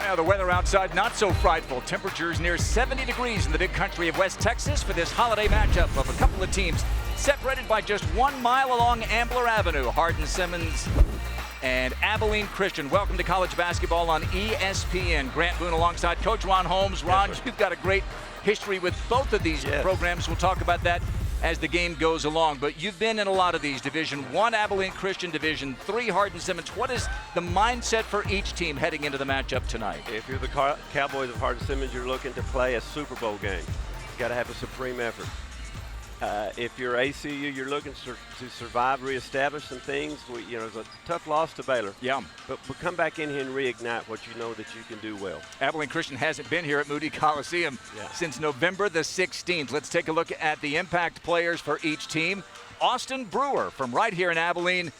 Well, the weather outside not so frightful. Temperatures near 70 degrees in the big country of West Texas for this holiday matchup of a couple of teams separated by just 1 mile along Ambler Avenue. Hardin-Simmons and Abilene Christian. Welcome to college basketball on ESPN. Grant Boone alongside Coach Ron Holmes. Ron, you've got a great history with both of these programs. We'll talk about that as the game goes along. But you've been in a lot of these. Division I Abilene Christian, Division III Hardin-Simmons. What is the mindset for each team heading into the matchup tonight? If you're the Cowboys of Hardin-Simmons, you're looking to play a Super Bowl game. You got to have a supreme effort. If you're ACU, you're looking to survive, reestablish some things. It's a tough loss to Baylor. Yeah. But come back in here and reignite what you know that you can do well. Abilene Christian hasn't been here at Moody Coliseum since November the 16th. Let's take a look at the impact players for each team. Austin Brewer from right here in Abilene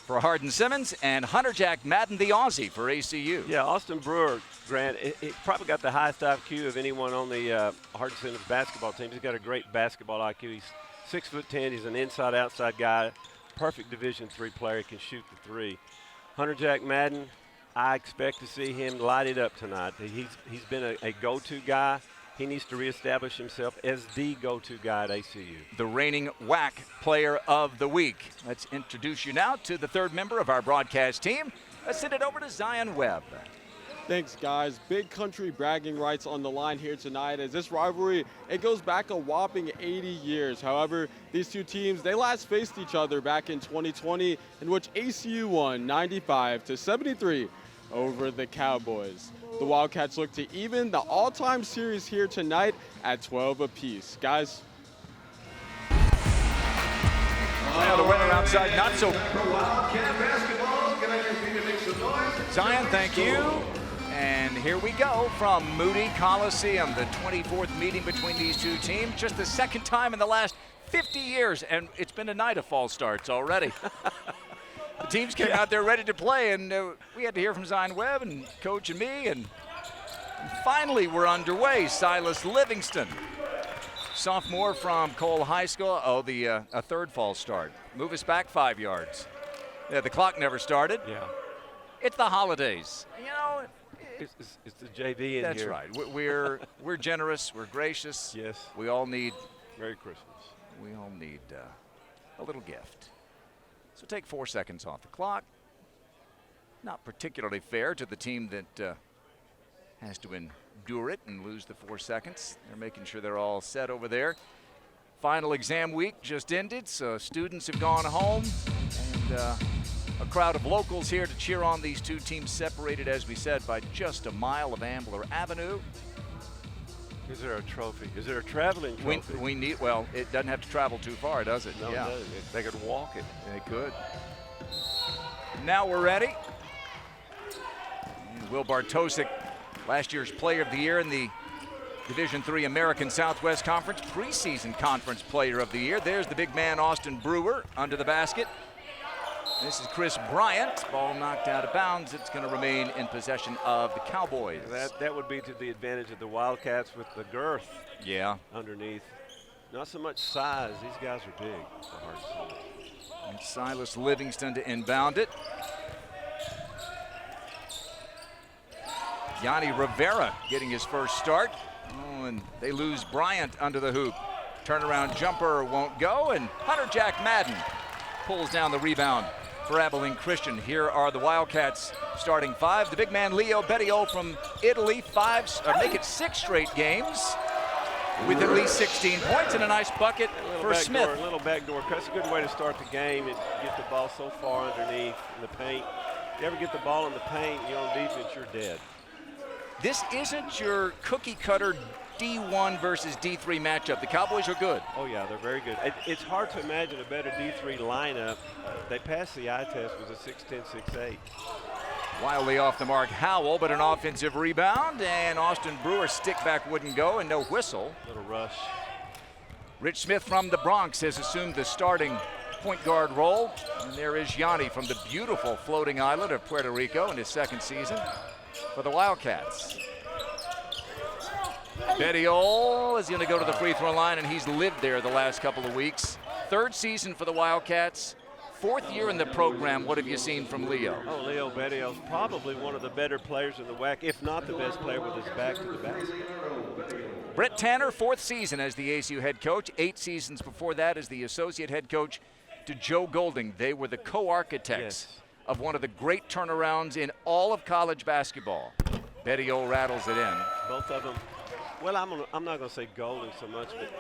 for Hardin-Simmons, and Hunter Jack Madden, the Aussie, for ACU. Yeah, Austin Brewer, Grant, it probably got the highest IQ of anyone on the Hardin-Simmons basketball team. He's got a great basketball IQ. He's 6'10". He's an inside-outside guy, perfect Division III player. He can shoot the three. Hunter Jack Madden, I expect to see him light it up tonight. He's been a go-to guy. He needs to reestablish himself as the go-to guy at ACU. The reigning WAC Player of the Week. Let's introduce you now to the third member of our broadcast team. Let's send it over to Zion Webb. Thanks, guys. Big country bragging rights on the line here tonight, as this rivalry, it goes back a whopping 80 years. However, these two teams, they last faced each other back in 2020, in which ACU won 95-73 over the Cowboys. The Wildcats look to even the all-time series here tonight at 12 apiece. Guys. Well, the weather outside not so. Zion, thank you. And here we go from Moody Coliseum, the 24th meeting between these two teams. Just the second time in the last 50 years, and it's been a night of false starts already. The teams came out there ready to play, and we had to hear from Zion Webb and Coach and me, and finally we're underway. Silas Livingston, sophomore from Cole High School. Oh, a third false start. Move us back 5 yards. Yeah, the clock never started. Yeah. It's the holidays. It's the JV in that's here. That's right. We're generous. We're gracious. Yes. We all need. Merry Christmas. We all need a little gift. So take 4 seconds off the clock. Not particularly fair to the team that has to endure it and lose the 4 seconds. They're making sure they're all set over there. Final exam week just ended, so students have gone home, and a crowd of locals here to cheer on these two teams, separated, as we said, by just a mile of Ambler Avenue. Is there a trophy? Is there a traveling trophy? We need, well, it doesn't have to travel too far, does it? No, it doesn't. They could walk it. They could. Now we're ready. And Will Bartosik, last year's Player of the Year in the Division III American Southwest Conference preseason conference Player of the Year. There's the big man, Austin Brewer, under the basket. This is Chris Bryant. Ball knocked out of bounds. It's going to remain in possession of the Cowboys. That would be to the advantage of the Wildcats with the girth underneath. Not so much size. These guys are big. Hard to see. And Silas Livingston to inbound it. Yanni Rivera getting his first start. Oh, and they lose Bryant under the hoop. Turnaround jumper won't go, and Hunter Jack Madden pulls down the rebound for Abilene Christian. Here are the Wildcats starting five. The big man Leo Bettiol from Italy, make it 6 straight games with at least 16 points and a nice bucket for Smith. A little backdoor cut. That's a good way to start the game and get the ball so far underneath in the paint. If you ever get the ball in the paint, you're on defense, you're dead. This isn't your cookie cutter D1 versus D3 matchup. The Cowboys are good. Oh, yeah, they're very good. It's hard to imagine a better D3 lineup. They passed the eye test with a 6'10", 6'8". Wildly off the mark, Howell, but an offensive rebound, and Austin Brewer stick back wouldn't go, and no whistle. Little rush. Rich Smith from the Bronx has assumed the starting point guard role, and there is Yanni from the beautiful floating island of Puerto Rico in his second season for the Wildcats. Bettiol is going to go to the free throw line, and he's lived there the last couple of weeks. Third season for the Wildcats, 4th year in the program. What have you seen from Leo? Oh, Leo Bettio's probably one of the better players in the WAC, if not the best player with his back to the basket. Brett Tanner, 4th season as the ACU head coach, 8 seasons before that as the associate head coach to Joe Golding. They were the co-architects of one of the great turnarounds in all of college basketball. Bettio rattles it in. Both of them. Well, I'm not going to say Golding so much, but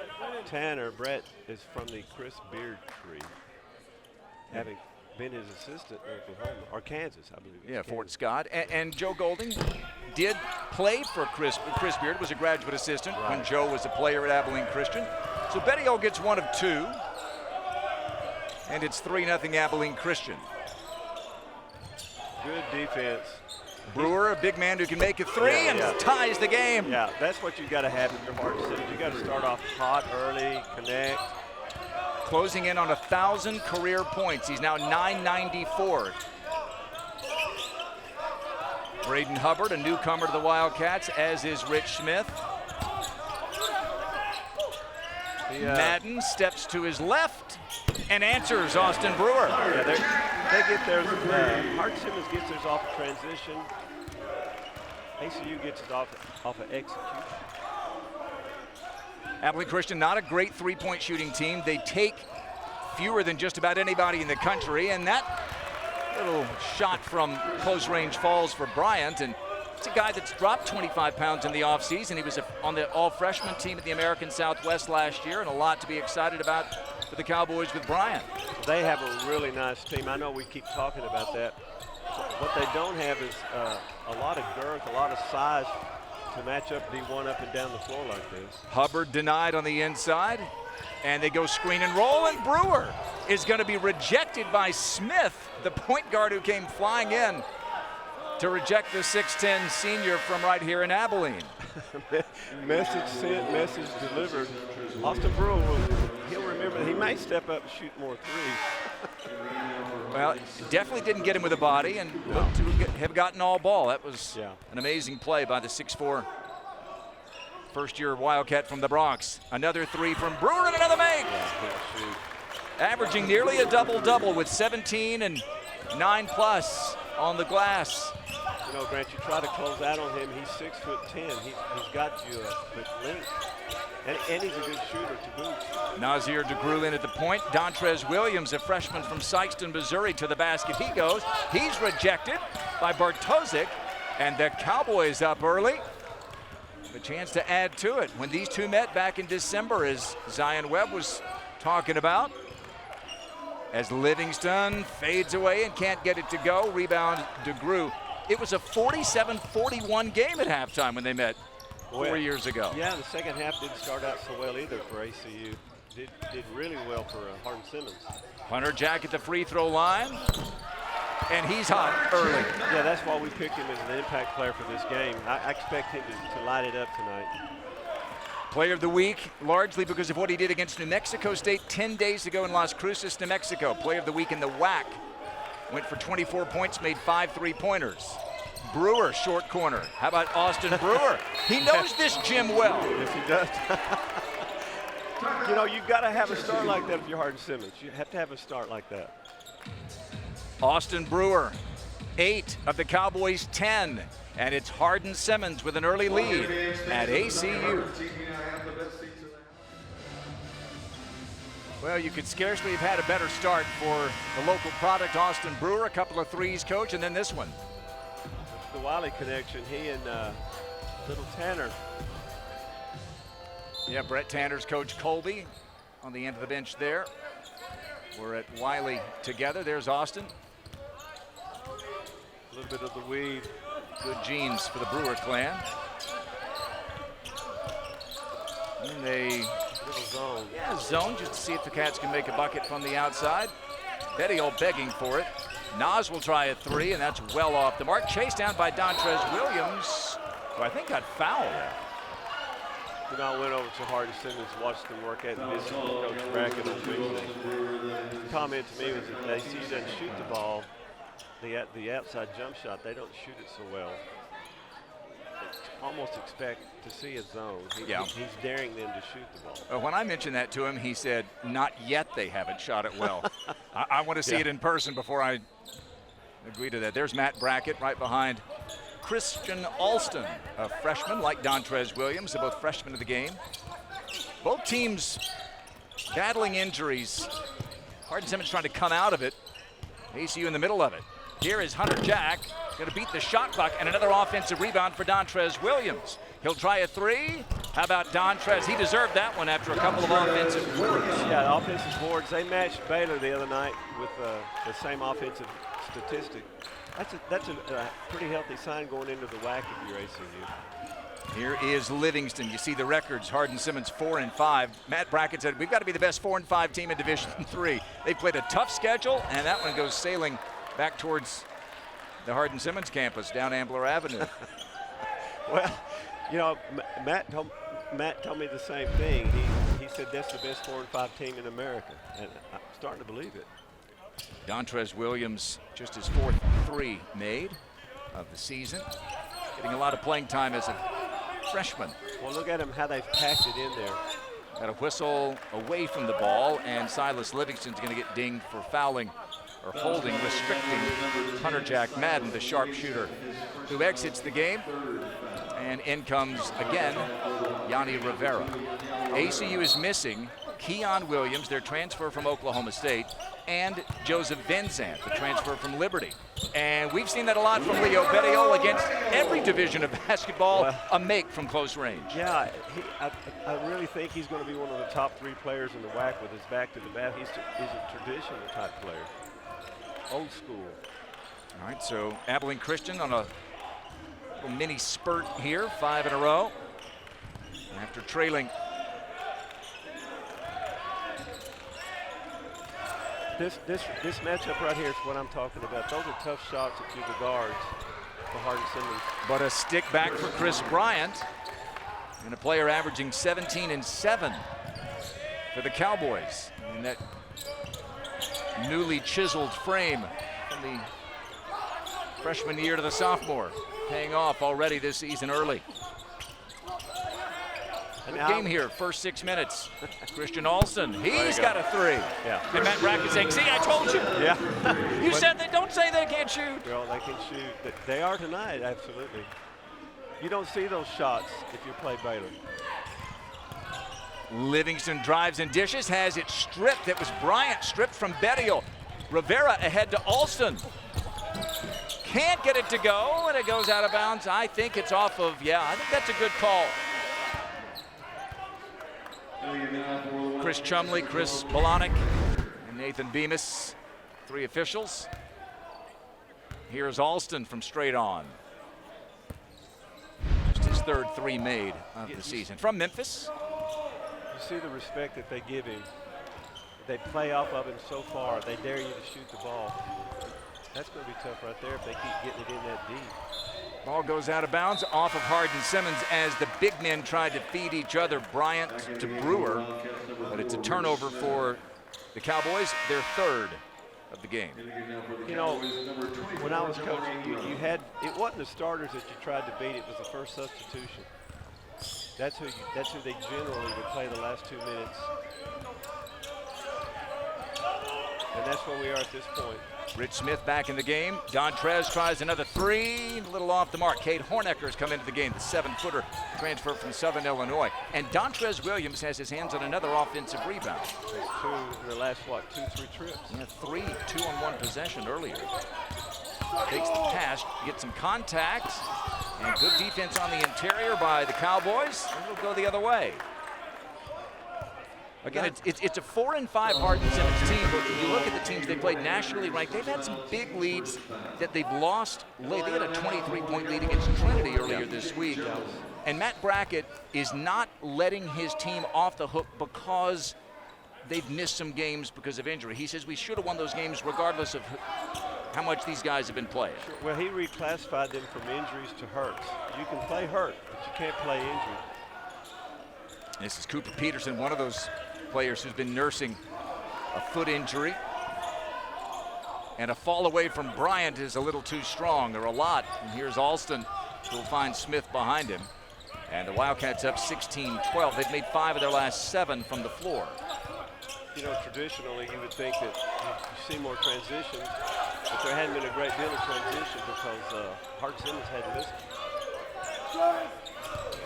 Tanner, Brett, is from the Chris Beard tree, having been his assistant in Oklahoma, or Kansas, I believe. Yeah, Fort Scott. And Joe Golding did play for Chris Beard, was a graduate assistant when Joe was a player at Abilene Christian. So Bettio gets 1 of 2, and it's 3-0 Abilene Christian. Good defense. Brewer, a big man who can make a 3 and ties the game. Yeah, that's what you got to have in your heart. You got to start off hot early, connect. Closing in on 1,000 career points. He's now 994. Braden Hubbard, a newcomer to the Wildcats, as is Rich Smith. Madden steps to his left and answers Austin Brewer. Yeah, they get theirs. Hart Simmons gets theirs off a transition. ACU gets it off of execution. Abilene Christian, not a great three-point shooting team. They take fewer than just about anybody in the country, and that little shot from close range falls for Bryant, and it's a guy that's dropped 25 pounds in the offseason. He was on the all-freshman team at the American Southwest last year, and a lot to be excited about for the Cowboys with Bryant. They have a really nice team. I know we keep talking about that. What they don't have is a lot of girth, a lot of size to match up D1 up and down the floor like this. Hubbard denied on the inside, and they go screen and roll, and Brewer is going to be rejected by Smith, the point guard who came flying in to reject the 6'10 senior from right here in Abilene. Message sent, message delivered. Austin Brewer, he'll remember that he may step up and shoot more threes. Well, definitely didn't get him with a body, and looked to have gotten all ball. That was an amazing play by the 6'4 first-year Wildcat from the Bronx. Another 3 from Brewer and another make. Averaging nearly a double-double with 17 and 9+ on the glass. You know, Grant, you try to close out on him. He's 6'10". He's got you a quick length. And he's a good shooter to boot. Nazir DeGrew in at the point. Dontrez Williams, a freshman from Sikeston, Missouri, to the basket. He goes. He's rejected by Bartoszek. And the Cowboys up early. A chance to add to it. When these two met back in December, as Zion Webb was talking about. As Livingston fades away and can't get it to go. Rebound DeGrew. It was a 47-41 game at halftime when they met 4 years ago. Yeah, the second half didn't start out so well either for ACU. Did really well for Hardin Simmons. Hunter Jack at the free throw line, and he's hot early. Yeah, that's why we picked him as an impact player for this game. I expect him to light it up tonight. Player of the week, largely because of what he did against New Mexico State 10 days ago in Las Cruces, New Mexico. Player of the week in the WAC. Went for 24 points, made 5 3-pointers. Brewer, short corner. How about Austin Brewer? He knows this gym well. Yes, he does. You know, you've got to have a start like that if you're Hardin Simmons. You have to have a start like that. Austin Brewer, 8 of the Cowboys' 10. And it's Hardin Simmons with an early lead at ACU. Well, you could scarcely have had a better start for the local product, Austin Brewer. A couple of threes, coach, and then this one. The Wiley connection, he and little Tanner. Yeah, Brett Tanner's coach Colby on the end of the bench there. We're at Wiley together. There's Austin. A little bit of the weed. Good genes for the Brewer clan. And they zone. Yeah, zone just to see if the Cats can make a bucket from the outside. Bettio begging for it. Nas will try a 3, and that's well off the mark. Chased down by Dontrez Williams, who I think got fouled. Then I went over to Hardin Simmons, watched them work at this Coach Brackett on Tuesday. The comment to me was that ACU doesn't shoot the ball, the outside jump shot, they don't shoot it so well. almost expect to see a zone. Yeah. He's daring them to shoot the ball. When I mentioned that to him, he said, not yet they haven't shot it well. I want to see it in person before I agree to that. There's Matt Brackett right behind Christian Alston, a freshman like Dontrez Williams. They're both freshmen of the game. Both teams battling injuries. Hardin-Simmons trying to come out of it. ACU in the middle of it. Here is Hunter Jack, going to beat the shot clock, and another offensive rebound for Dontrez Williams. He'll try a three. How about Dontrez? He deserved that one after a couple of offensive boards. Yeah, offensive boards. They matched Baylor the other night with the same offensive statistic. That's a pretty healthy sign going into the WAC if you're ACU. Here is Livingston. You see the records. Hardin-Simmons 4-5. Matt Brackett said, we've got to be the best 4-5 team in Division III. They've played a tough schedule, and that one goes sailing back towards the Hardin-Simmons campus down Ambler Avenue. Well, you know, Matt told me the same thing. He said that's the best 4-5 team in America, and I'm starting to believe it. Dontrez Williams, just his fourth three made of the season. Getting a lot of playing time as a freshman. Well, look at him, how they've packed it in there. Got a whistle away from the ball, and Silas Livingston's going to get dinged for fouling or holding, restricting Hunter Jack Madden, the sharpshooter, who exits the game. And in comes, again, Yanni Rivera. ACU is missing Keon Williams, their transfer from Oklahoma State, and Joseph Benzant, the transfer from Liberty. And we've seen that a lot from Leo Bettiol against every division of basketball, well, a make from close range. Yeah, I really think he's going to be one of the top three players in the WAC with his back to the bat. He's a traditional type player, old school. All right, so Abilene Christian on a little mini spurt here, 5 in a row. After trailing. This matchup right here is what I'm talking about. Those are tough shots at the guards for Hardin-Simmons. But a stick back for Chris Bryant, and a player averaging 17 and 7 for the Cowboys in that newly chiseled frame from the freshman year to the sophomore, paying off already this season early. Good game here, first 6 minutes. Christian Alston, he's got a three. Yeah. And Matt Brackett saying, see, I told you. Yeah. You said they don't say they can't shoot. Well, they can shoot. They are tonight, absolutely. You don't see those shots if you play Baylor. Livingston drives and dishes, has it stripped. It was Bryant stripped from Bettiol. Rivera ahead to Alston. Can't get it to go, and it goes out of bounds. I think it's off of, I think that's a good call. Chris Chumley, Chris Bolanek, and Nathan Bemis, three officials. Here's Alston from straight on. Just his third three made of the season. From Memphis. You see the respect that they give him. They play off of him so far. They dare you to shoot the ball. That's going to be tough right there if they keep getting it in that deep. Ball goes out of bounds off of Hardin-Simmons as the big men tried to feed each other, Bryant to Brewer. But it's a turnover for the Cowboys, their third of the game. You know, when I was coaching, it wasn't the starters that you tried to beat, it was the first substitution. That's who they generally would play the last 2 minutes. And that's where we are at this point. Rich Smith back in the game. Dontrez tries another three, a little off the mark. Cade Hornecker's come into the game, the 7-footer transfer from Southern Illinois. And Dontrez Williams has his hands on another offensive rebound. There's two in the last, 2-3 trips? Yeah, 3 2-on-1 possession earlier. Takes the pass, gets some contact, and good defense on the interior by the Cowboys. And it'll go the other way. Again, it's a 4-5 Hardin-Simmons team, but when you look at the teams they played nationally ranked, they've had some big leads that they've lost late. They had a 23-point lead against Trinity earlier this week. And Matt Brackett is not letting his team off the hook because they've missed some games because of injury. He says we should have won those games regardless of how much these guys have been playing. Well, he reclassified them from injuries to hurts. You can play hurt, but you can't play injured. This is Cooper Peterson, one of those players who's been nursing a foot injury. And a fall away from Bryant is a little too strong, or a lot. And here's Alston who'll find Smith behind him. And the Wildcats up 16-12. They've made 5 of their last 7 from the floor. You know, traditionally you would think that you see more transitions, but there hadn't been a great deal of transition because Hart-Simmons hadn't missed.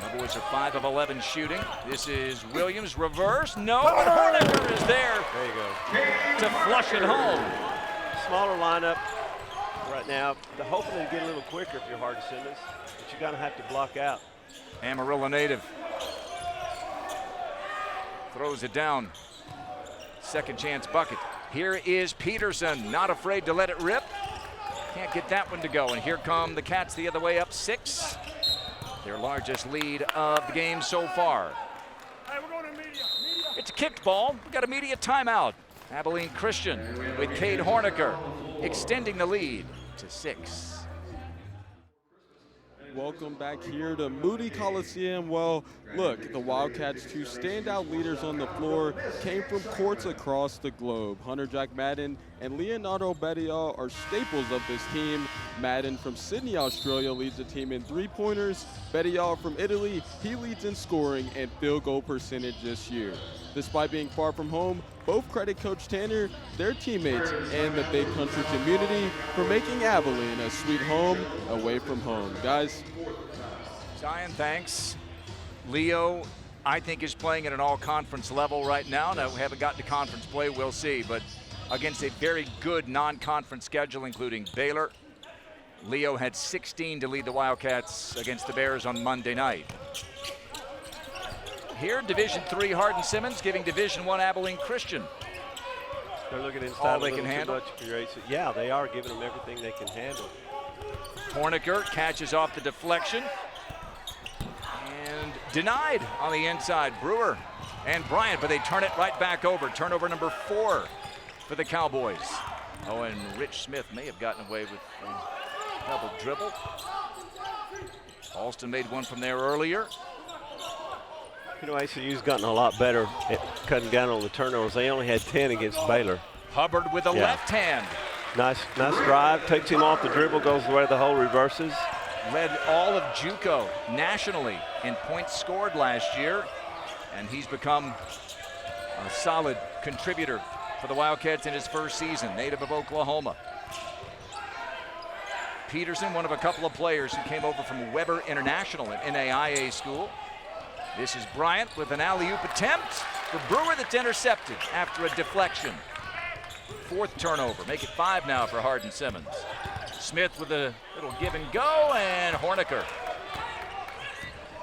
Cowboys are 5 of 11 shooting. This is Williams, reverse, no, but Horniger is there. There you go. To flush it home. Smaller lineup right now. They're hoping to get a little quicker if you're Hart-Simmons, but you're going to have to block out. Amarillo native. Throws it down. Second chance bucket. Here is Peterson, not afraid to let it rip. Can't get that one to go, and here come the Cats the other way up 6. Their largest lead of the game so far. Hey, we're going to media. It's a kicked ball. We've got immediate timeout. Abilene Christian with Cade Horniker extending the lead to 6. Welcome back here to Moody Coliseum. Well, look, the Wildcats' 2 standout leaders on the floor came from courts across the globe. Hunter Jack Madden and Leonardo Bettiol are staples of this team. Madden from Sydney, Australia leads the team in 3-pointers. Bettiol from Italy, he leads in scoring and field goal percentage this year. Despite being far from home, both credit Coach Tanner, their teammates, and the Big Country community for making Abilene a sweet home away from home. Guys. Zion, thanks. Leo, I think, is playing at an all-conference level right now. Now, we haven't gotten to conference play, we'll see, but against a very good non-conference schedule, including Baylor. Leo had 16 to lead the Wildcats against the Bears on Monday night. Here, Division III Hardin-Simmons giving Division I Abilene Christian They're looking inside all a they little can too handle. much for your ACU. Yeah, they are giving them everything they can handle. Horniger catches off the deflection and denied on the inside. Brewer and Bryant, but they turn it right back over. Turnover number 4 for the Cowboys. Oh, and Rich Smith may have gotten away with a double dribble. Alston made one from there earlier. You know, ACU's gotten a lot better at cutting down on the turnovers. They only had 10 against Baylor. Hubbard with a left hand. Nice drive, takes him off the dribble, goes the way the hole reverses. Led all of JUCO nationally in points scored last year, and he's become a solid contributor for the Wildcats in his first season, native of Oklahoma. Peterson, one of a couple of players who came over from Weber International at NAIA school. This is Bryant with an alley-oop attempt for Brewer that's intercepted after a deflection. 4th turnover, make it 5 now for Hardin-Simmons. Smith with a little give and go, and Horniker.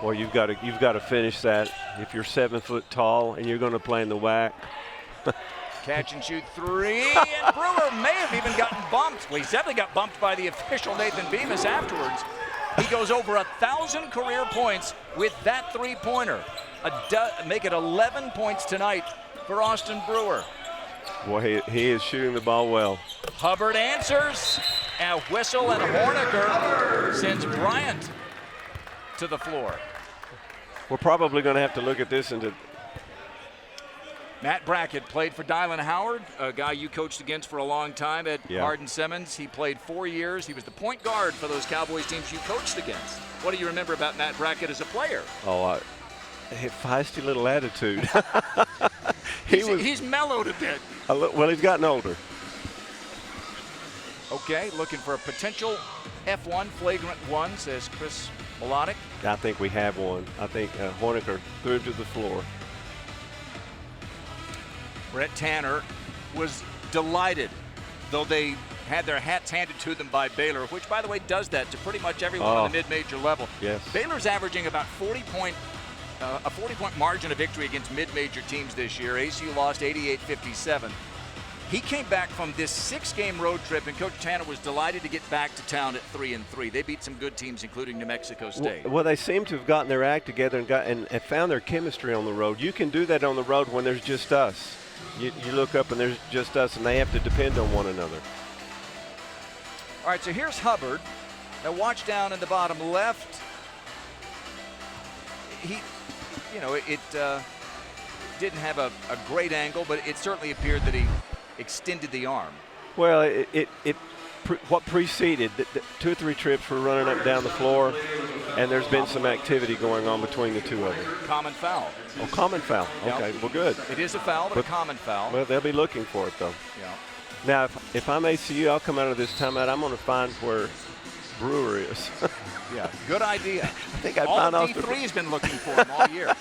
Well, you've got to finish that if you're 7 foot tall and you're going to play in the WAC. Catch and shoot 3, and Brewer may have even gotten bumped. Well, he definitely got bumped by the official Nathan Bemis afterwards. He goes over 1,000 career points with that 3-pointer. Make it 11 points tonight for Austin Brewer. Boy, he is shooting the ball well. Hubbard answers, and whistle, and Horniger sends Bryant to the floor. We're probably going to have to look at this into. Matt Brackett played for Dylan Howard, a guy you coached against for a long time at Hardin-Simmons. He played 4 years. He was the point guard for those Cowboys teams you coached against. What do you remember about Matt Brackett as a player? Oh, a feisty little attitude. He's mellowed a bit. Well, he's gotten older. Okay, looking for a potential F1, flagrant 1, says Chris Melodic. I think we have one. I think Horniker threw him to the floor. Brett Tanner was delighted, though they had their hats handed to them by Baylor, which, by the way, does that to pretty much everyone on the mid-major level. Yes. Baylor's averaging about a 40-point margin of victory against mid-major teams this year. ACU lost 88-57. He came back from this 6-game road trip, and Coach Tanner was delighted to get back to town at 3-3. They beat some good teams, including New Mexico State. Well, they seem to have gotten their act together and found their chemistry on the road. You can do that on the road when there's just us. You look up and there's just us, and they have to depend on one another. All right, so here's Hubbard. Now watch down in the bottom left. It didn't have a great angle, but it certainly appeared that he extended the arm. Well, what preceded, 2 or 3 trips were running up and down the floor, and there's been some activity going on between the two of them. Common foul. Oh, common foul. Okay, well, good. It is a foul, but a common foul. Well, they'll be looking for it, though. Yeah. Now, if I'm ACU, I'll come out of this timeout. I'm going to find where Brewer is. Yeah, good idea. I think I all found of D3's been looking for him all year.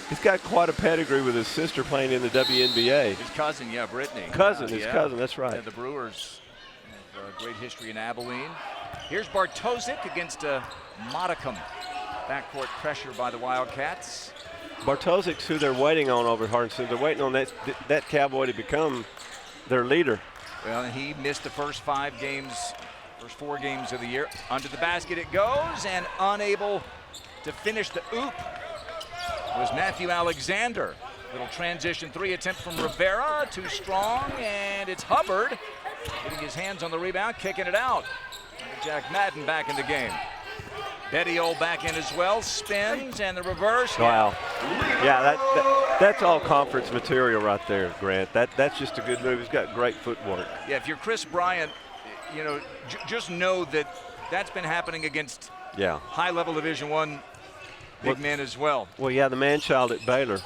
He's got quite a pedigree with his sister playing in the WNBA. His cousin, yeah, Brittany. His cousin, that's right. Yeah, the Brewers have a great history in Abilene. Here's Bartosik against a modicum backcourt pressure by the Wildcats. Bartosik's who they're waiting on over at Hardin. They're waiting on that Cowboy to become their leader. Well, and he missed the first 4 games of the year. Under the basket it goes, and unable to finish the oop was Matthew Alexander. Little transition 3 attempt from Rivera, too strong, and it's Hubbard getting his hands on the rebound, kicking it out. Jack Madden back in the game. Bettiol back in as well, spins, and the reverse. Wow. Yeah, that's all conference material right there, Grant. That's just a good move. He's got great footwork. Yeah, if you're Chris Bryant, you know, just know that that's been happening against high-level Division I big men as well. Well, yeah, the man-child at Baylor.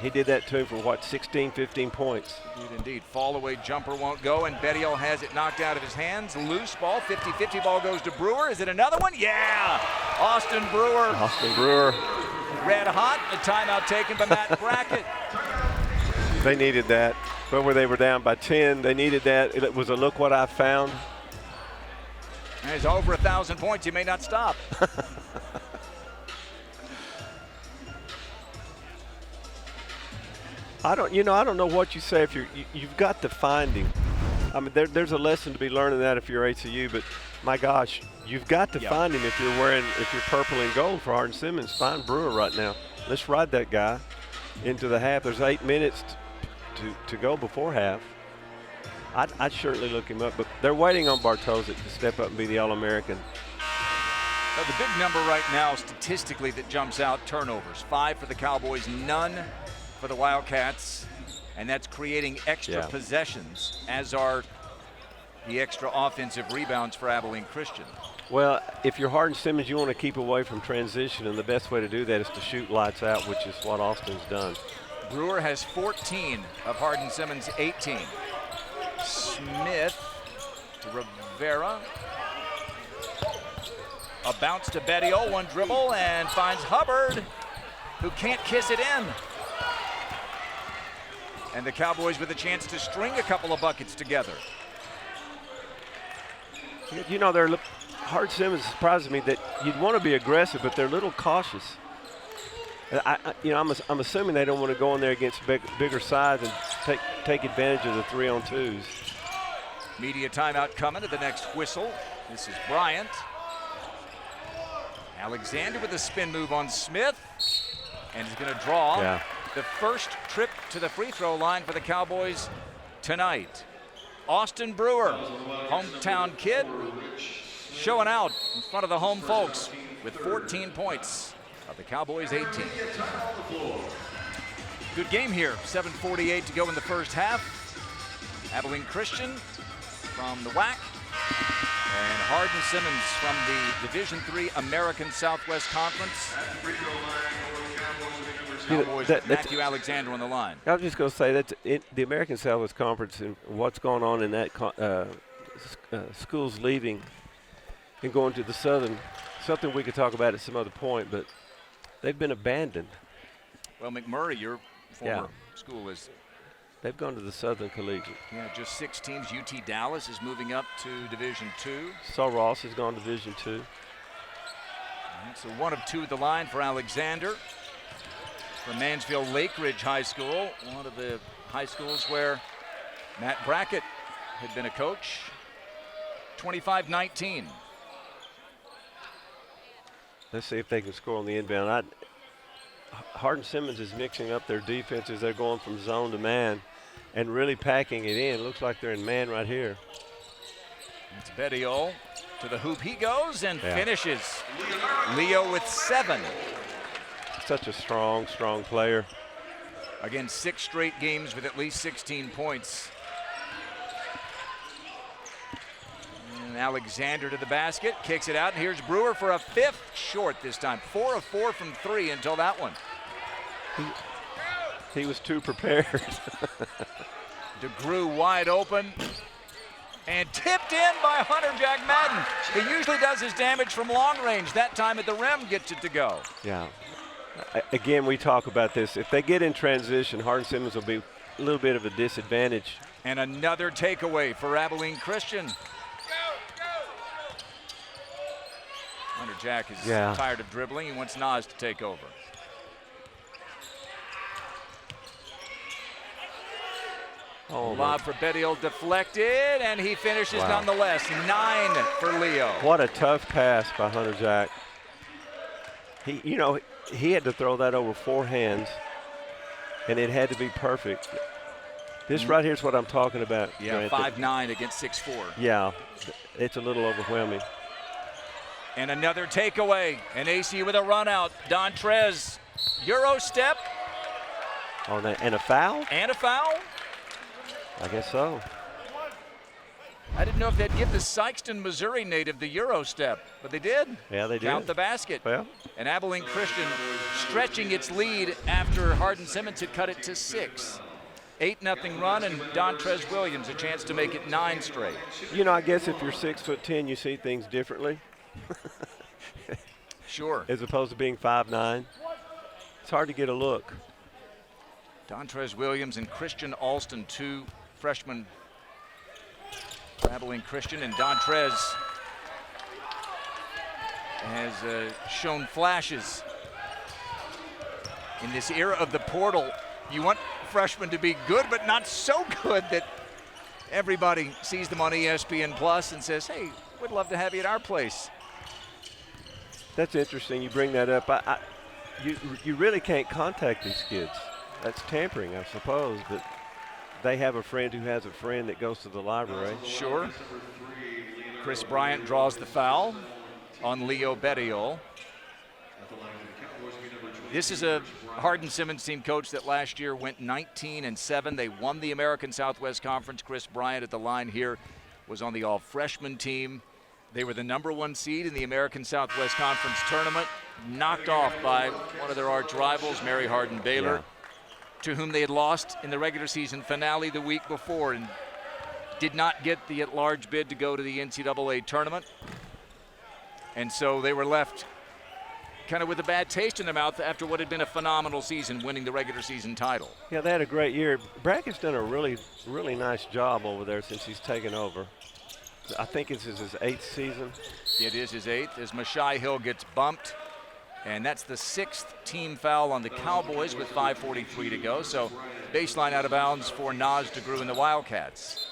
He did that too for, what, 16, 15 points. Indeed. Fall-away jumper won't go, and Bettiol has it knocked out of his hands. Loose ball, 50-50 ball goes to Brewer. Is it another one? Yeah! Austin Brewer. Red hot. A timeout taken by Matt Brackett. They needed that. But where they were down by 10, they needed that. It was a look what I found. There's over 1,000 points. You may not stop. I don't know what you say if you've got to find him. I mean, there's a lesson to be learned in that if you're ACU, but my gosh, you've got to find him if you're purple and gold for Hardin Simmons. Find Brewer right now. Let's ride that guy into the half. There's 8 minutes to go before half. I'd certainly look him up, but they're waiting on Bartosik to step up and be the All-American. The big number right now statistically that jumps out, turnovers. 5 for the Cowboys, none for the Wildcats, and that's creating extra possessions, as are the extra offensive rebounds for Abilene Christian. Well, if you're Hardin Simmons, you want to keep away from transition, and the best way to do that is to shoot lights out, which is what Austin's done. Brewer has 14 of Hardin Simmons' 18. Smith to Rivera. A bounce to Bettiol, one dribble, and finds Hubbard, who can't kiss it in. And the Cowboys with a chance to string a couple of buckets together. You know, Hardin Simmons surprises me that you'd want to be aggressive, but they're a little cautious. I'm assuming they don't want to go in there against bigger sides and take advantage of the 3-on-2s. Media timeout coming to the next whistle. This is Bryant. Alexander with a spin move on Smith, and he's going to draw the first trip to the free throw line for the Cowboys tonight. Austin Brewer, hometown kid, showing out in front of the home folks with 14 points of the Cowboys' 18. Good game here. 7:48 to go in the first half. Abilene Christian from the WAC, and Hardin Simmons from the Division III American Southwest Conference. Cowboys with Matthew Alexander on the line. I was just going to say that the American Southwest Conference and what's going on in that schools leaving and going to the Southern, something we could talk about at some other point, but they've been abandoned. Well, McMurray, your former school, is. They've gone to the Southern Collegiate. Yeah, just 6 teams. UT Dallas is moving up to Division II. Saul Ross has gone to Division II. So 1 of 2 at the line for Alexander from Mansfield Lake Ridge High School, one of the high schools where Matt Brackett had been a coach. 25-19. Let's see if they can score on the inbound. Hardin Simmons is mixing up their defenses. They're going from zone to man and really packing it in. Looks like they're in man right here. It's Bettiol to the hoop. He goes and finishes. Leo with 7. Such a strong player. Again, 6 straight games with at least 16 points. And Alexander to the basket, kicks it out, and here's Brewer for a fifth short this time. 4 of 4 from 3 until that one. He was too prepared. DeGrew wide open and tipped in by Hunter Jack Madden. He usually does his damage from long range. That time at the rim gets it to go. Yeah. Again, we talk about this. If they get in transition, Hardin-Simmons will be a little bit of a disadvantage. And another takeaway for Abilene Christian. Hunter Jack is tired of dribbling. He wants Nas to take over. Oh, lob for Bettiol deflected, and he finishes nonetheless. 9 for Leo. What a tough pass by Hunter Jack. He had to throw that over 4 hands, and it had to be perfect. This right here is what I'm talking about. Yeah, 5'9" against 6'4". Yeah, it's a little overwhelming. And another takeaway. And ACU with a run out. Dontrez, Euro step. Oh, and a foul? And a foul. I guess so. I didn't know if they'd give the Sikeston, Missouri native the Euro step, but they did. Yeah, they did. Count the basket. Well. And Abilene Christian stretching its lead after Hardin-Simmons had cut it to 6. 8-0 run, and Dontrez Williams a chance to make it 9 straight. I guess if you're 6'10", you see things differently. Sure. As opposed to being 5'9". It's hard to get a look. Dontrez Williams and Christian Alston, 2 freshmen for Abilene Christian, and Dontrez has shown flashes. In this era of the portal, you want freshmen to be good, but not so good that everybody sees them on ESPN Plus and says, hey, we'd love to have you at our place. That's interesting. You bring that up. You really can't contact these kids. That's tampering, I suppose, but they have a friend who has a friend that goes to the library. Sure. Chris Bryant draws the foul on Leo Bettiol. This is a Hardin-Simmons team, coach, that last year went 19-7. They won the American Southwest Conference. Chris Bryant at the line here was on the all-freshman team. They were the #1 seed in the American Southwest Conference tournament, knocked off by one of their arch rivals, Mary Hardin-Baylor, to whom they had lost in the regular season finale the week before and did not get the at-large bid to go to the NCAA tournament. And so they were left kind of with a bad taste in their mouth after what had been a phenomenal season, winning the regular season title. Yeah, they had a great year. Brackett's done a really, really nice job over there since he's taken over. I think this is his 8th season. It is his 8th as Mashai Hill gets bumped. And that's the 6th team foul on the Cowboys with 5:43 to go. So baseline out of bounds for Nas DeGrew and the Wildcats.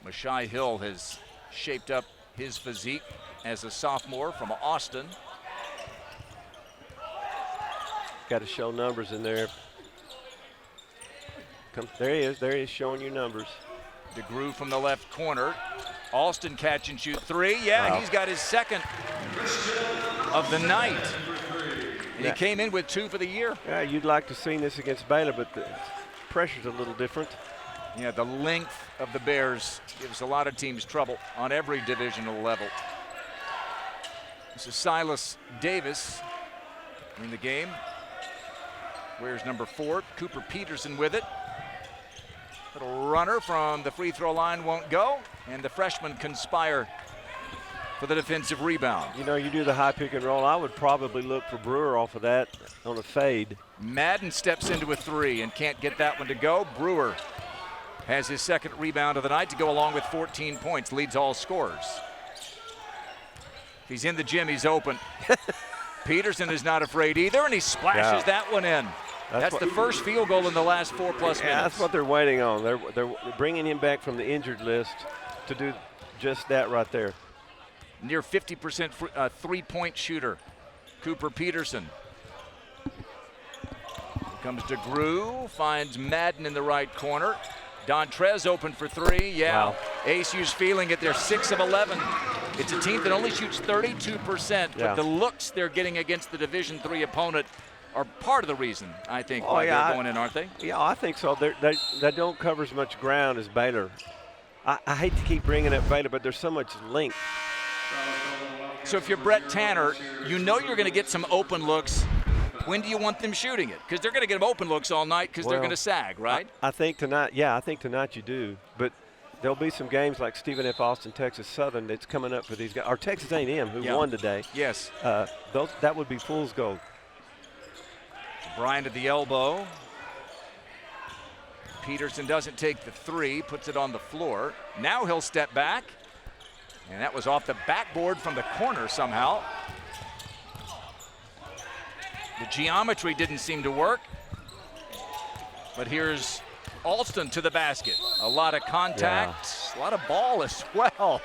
Mashai Hill has shaped up his physique as a sophomore from Austin. Got to show numbers in there. There he is showing you numbers. DeGrew from the left corner. Alston catch and shoot 3. Yeah, He's got his 2nd of the night. And he came in with 2 for the year. Yeah, you'd like to see this against Baylor, but the pressure's a little different. Yeah, the length of the Bears gives a lot of teams trouble on every divisional level. This is Silas Davis in the game. Wears number 4, Cooper Peterson with it. Little runner from the free throw line won't go, and the freshmen conspire for the defensive rebound. You do the high pick and roll. I would probably look for Brewer off of that on a fade. Madden steps into a 3 and can't get that one to go. Brewer has his 2nd rebound of the night to go along with 14 points, leads all scorers. He's in the gym, he's open. Peterson is not afraid either, and he splashes that one in. That's the first field goal in the last 4+ minutes. That's what they're waiting on. They're bringing him back from the injured list to do just that right there. Near 50% three-point shooter, Cooper Peterson. Here comes DeGrew, finds Madden in the right corner. Dontrez open for 3. Yeah, ACU's feeling it. They're 6 of 11. It's a team that only shoots 32%, but the looks they're getting against the Division III opponent are part of the reason, I think, why they're going in, aren't they? Yeah, I think so. They don't cover as much ground as Baylor. I hate to keep bringing up Baylor, but there's so much length. So if you're Brett Tanner, you know you're going to get some open looks. When do you want them shooting it? Because they're going to get open looks all night because they're going to sag, right? I think tonight, I think tonight you do. But there'll be some games like Stephen F. Austin, Texas Southern that's coming up for these guys. Or Texas A&M, who won today. Yes. That would be fool's gold. Bryant at the elbow. Peterson doesn't take the three, puts it on the floor. Now he'll step back. And that was off the backboard from the corner somehow. The geometry didn't seem to work. But here's Alston to the basket. A lot of contact, a lot of ball as well.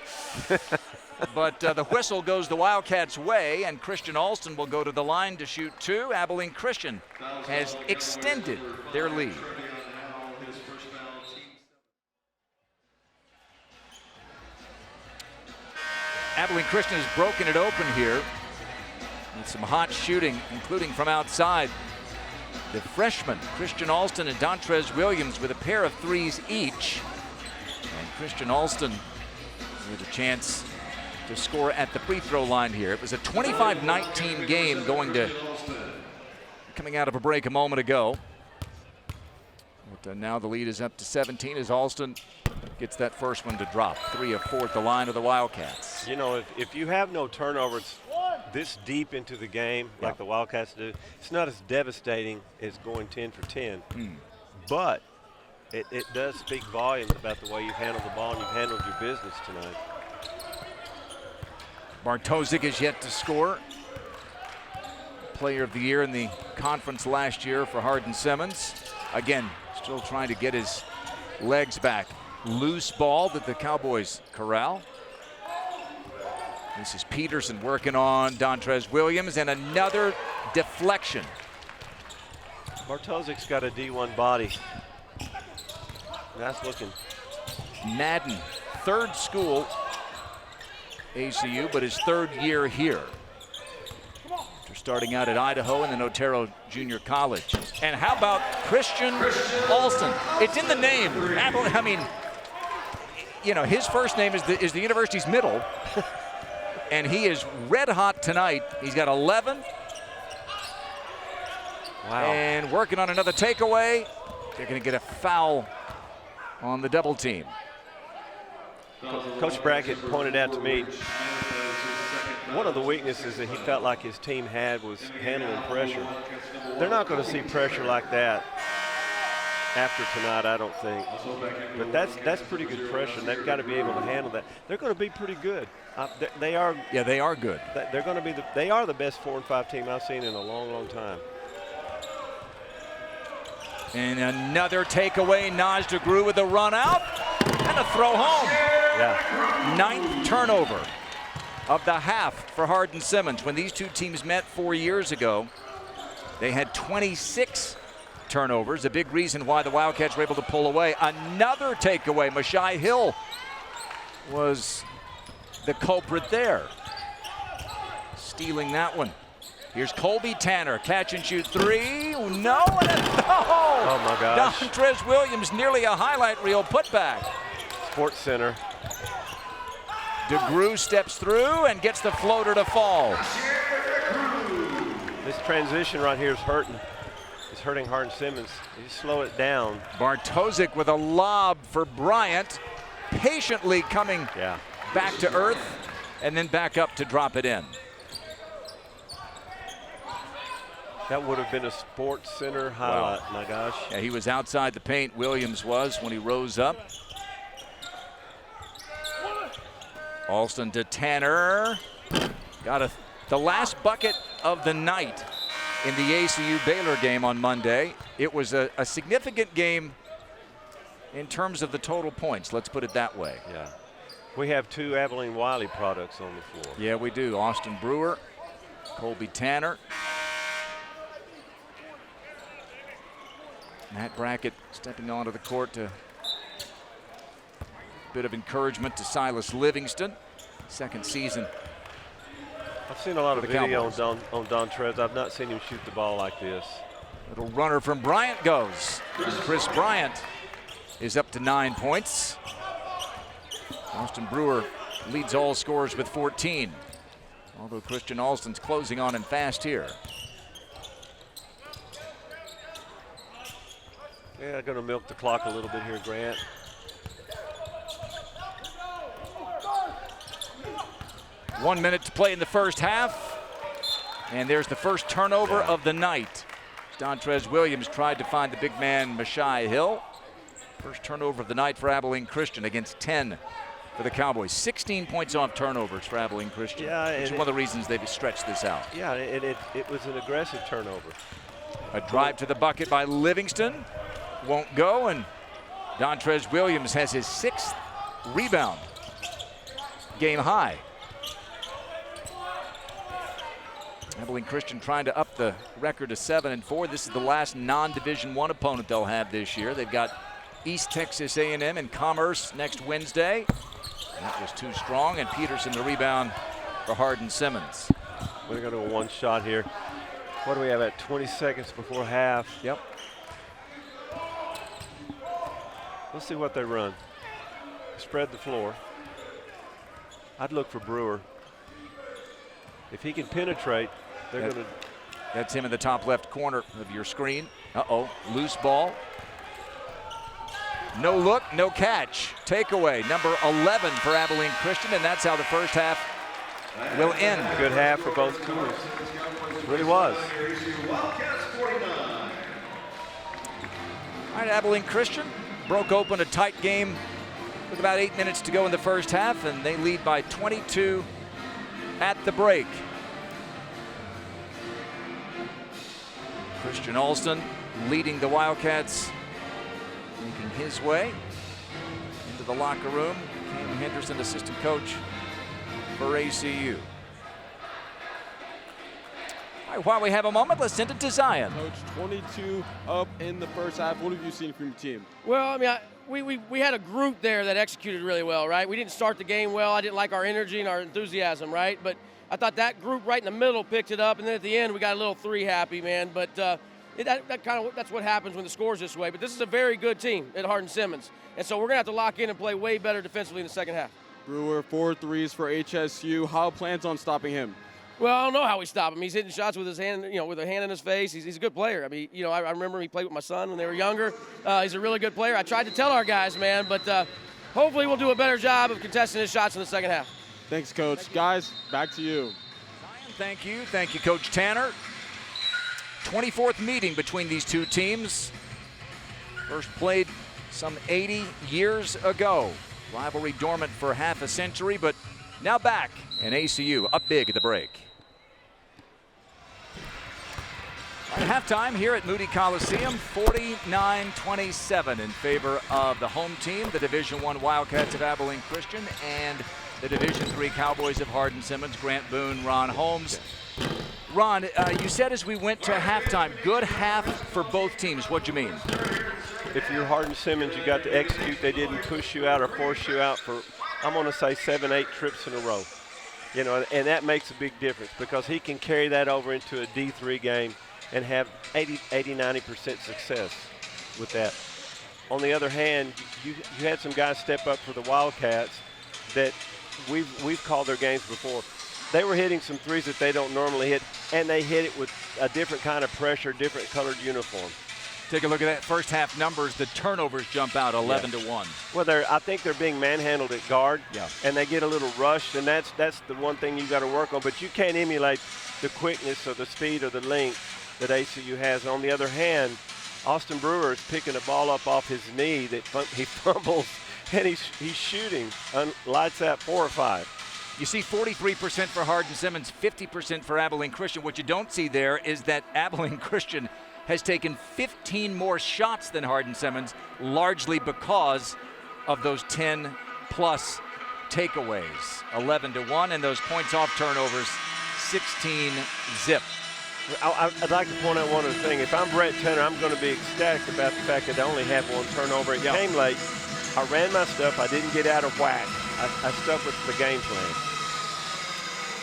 But the whistle goes the Wildcats' way, and Christian Alston will go to the line to shoot two. Abilene Christian has extended their lead. Abilene Christian has broken it open here with some hot shooting, including from outside. The freshmen, Christian Alston and Dontrez Williams, with a pair of threes each. And Christian Alston with a chance to score at the free throw line here. It was a 25-19 game coming out of a break a moment ago. But now the lead is up to 17 as Alston gets that first one to drop. 3 of 4 at the line of the Wildcats. You know, if you have no turnovers this deep into the game like the Wildcats do, it's not as devastating as going 10 for 10. But it does speak volumes about the way you've handled the ball and you've handled your business tonight. Bartosik is yet to score. Player of the year in the conference last year for Hardin Simmons. Again, still trying to get his legs back. Loose ball that the Cowboys corral. This is Peterson working on Dontrez Williams, and another deflection. Bartosik's got a D1 body. Nice looking. Madden, third school ACU, but his third year here. After starting out at Idaho and then Otero Junior College. And how about Christian Alston? It's in the name. I mean, you know, his first name is the university's middle. And he is red hot tonight. He's got 11. Wow. And working on another takeaway. They're going to get a foul on the double team. Coach Brackett pointed out to me one of the weaknesses that he felt like his team had was handling pressure. They're not going to see pressure like that after tonight, I don't think. But that's pretty good pressure, and they've got to be able to handle that. They're going to be pretty good. They are. Yeah, they are good. They're going to be. They are the best 4 and 5 team I've seen in a long, long time. And another takeaway. Naj DeGru with a run out and a throw home. Yeah. 9th turnover of the half for Hardin Simmons. When these two teams met 4 years ago, they had 26 turnovers. A big reason why the Wildcats were able to pull away. Another takeaway. Mashai Hill was the culprit there, stealing that one. Here's Colby Tanner, catch and shoot three. No, and oh my gosh. Dontrez Williams, nearly a highlight reel putback. Sports Center. DeGru steps through and gets the floater to fall. This transition right here is hurting. It's hurting Hardin Simmons. You slow it down. Bartosik with a lob for Bryant, patiently coming back to earth and then back up to drop it in. That would have been a Sports Center highlight, my gosh. Yeah, he was outside the paint, Williams was, when he rose up. Alston to Tanner. Got the last bucket of the night in the ACU Baylor game on Monday. It was a significant game in terms of the total points, let's put it that way. Yeah. We have 2 Abilene Wiley products on the floor. Yeah, we do. Austin Brewer, Colby Tanner. Matt Brackett stepping onto the court to bit of encouragement to Silas Livingston. Second season. I've seen a lot of video on Dontrez. I've not seen him shoot the ball like this. Little runner from Bryant goes. And Chris Bryant is up to 9 points. Austin Brewer leads all scorers with 14. Although Christian Alston's closing on him fast here. Yeah, going to milk the clock a little bit here, Grant. One minute to play in the first half. And there's the first turnover of the night. Dontrez Williams tried to find the big man, Mashai Hill. First turnover of the night for Abilene Christian against 10 for the Cowboys. 16 points off turnovers for Abilene Christian. Yeah, which is one of the reasons they've stretched this out. Yeah, it was an aggressive turnover. A drive to the bucket by Livingston. Won't go, and Dontrez Williams has his 6th rebound. Game high. Abilene Christian trying to up the record to 7-4. This is the last non-Division I opponent they'll have this year. They've got East Texas A&M and Commerce next Wednesday. That was too strong, and Peterson the rebound for Hardin Simmons. We're going to go to a one shot here. What do we have at 20 seconds before half? Yep. Let's see what they run. Spread the floor. I'd look for Brewer. If he can penetrate, they're going to. That's him in the top left corner of your screen. Uh-oh, loose ball. No look, no catch. Takeaway, number 11 for Abilene Christian, and that's how the first half will end. Good half for both teams. It really was. All right, Abilene Christian broke open a tight game with about 8 minutes to go in the first half, and they lead by 22 at the break. Christian Alston leading the Wildcats, making his way into the locker room. Cam Henderson, assistant coach for ACU. All right, while we have a moment, let's send it to Zion. Coach, 22 up in the first half. What have you seen from your team? Well, I mean, we had a group there that executed really well, right? We didn't start the game well. I didn't like our energy and our enthusiasm, right? But I thought that group right in the middle picked it up, and then at the end we got a little three happy, man. But that's what happens when the score's this way. But this is a very good team at Hardin Simmons, and so we're gonna have to lock in and play way better defensively in the second half. Brewer, 4 threes for HSU. How plans on stopping him? Well, I don't know how we stop him. He's hitting shots with his hand, with a hand in his face. He's a good player. I mean, I remember he played with my son when they were younger. He's a really good player. I tried to tell our guys, man, but hopefully we'll do a better job of contesting his shots in the second half. Thanks, Coach. Guys, back to you. Thank you. Thank you, Coach Tanner. 24th meeting between these two teams. First played some 80 years ago. Rivalry dormant for half a century, but now back, and ACU up big at the break. At halftime here at Moody Coliseum, 49-27 in favor of the home team, the Division I Wildcats of Abilene Christian, and the Division III Cowboys of Hardin Simmons. Grant Boone, Ron Holmes. Ron, you said as we went to halftime, good half for both teams. What'd you mean? If you're Hardin Simmons, you got to execute. They didn't push you out or force you out for, I'm going to say, 7-8 trips in a row. And that makes a big difference because he can carry that over into a D3 game and have 80-90% success with that. On the other hand, you had some guys step up for the Wildcats that we've called their games before. They were hitting some threes that they don't normally hit, and they hit it with a different kind of pressure, different colored uniform. Take a look at that first half numbers. The turnovers jump out 11-1. Well, I think they're being manhandled at guard, and they get a little rushed, and that's the one thing you got to work on. But you can't emulate the quickness or the speed or the length that ACU has. And on the other hand, Austin Brewer is picking a ball up off his knee that he fumbles, and he's shooting lights out 4 or 5. You see 43% for Hardin Simmons, 50% for Abilene Christian. What you don't see there is that Abilene Christian has taken 15 more shots than Hardin Simmons, largely because of those 10-plus takeaways. 11-1, and those points off turnovers, 16-zip. I'd like to point out one other thing. If I'm Brett Tanner, I'm going to be ecstatic about the fact that I only have 1 turnover. It came late. I ran my stuff. I didn't get out of whack. I stuck with the game plan.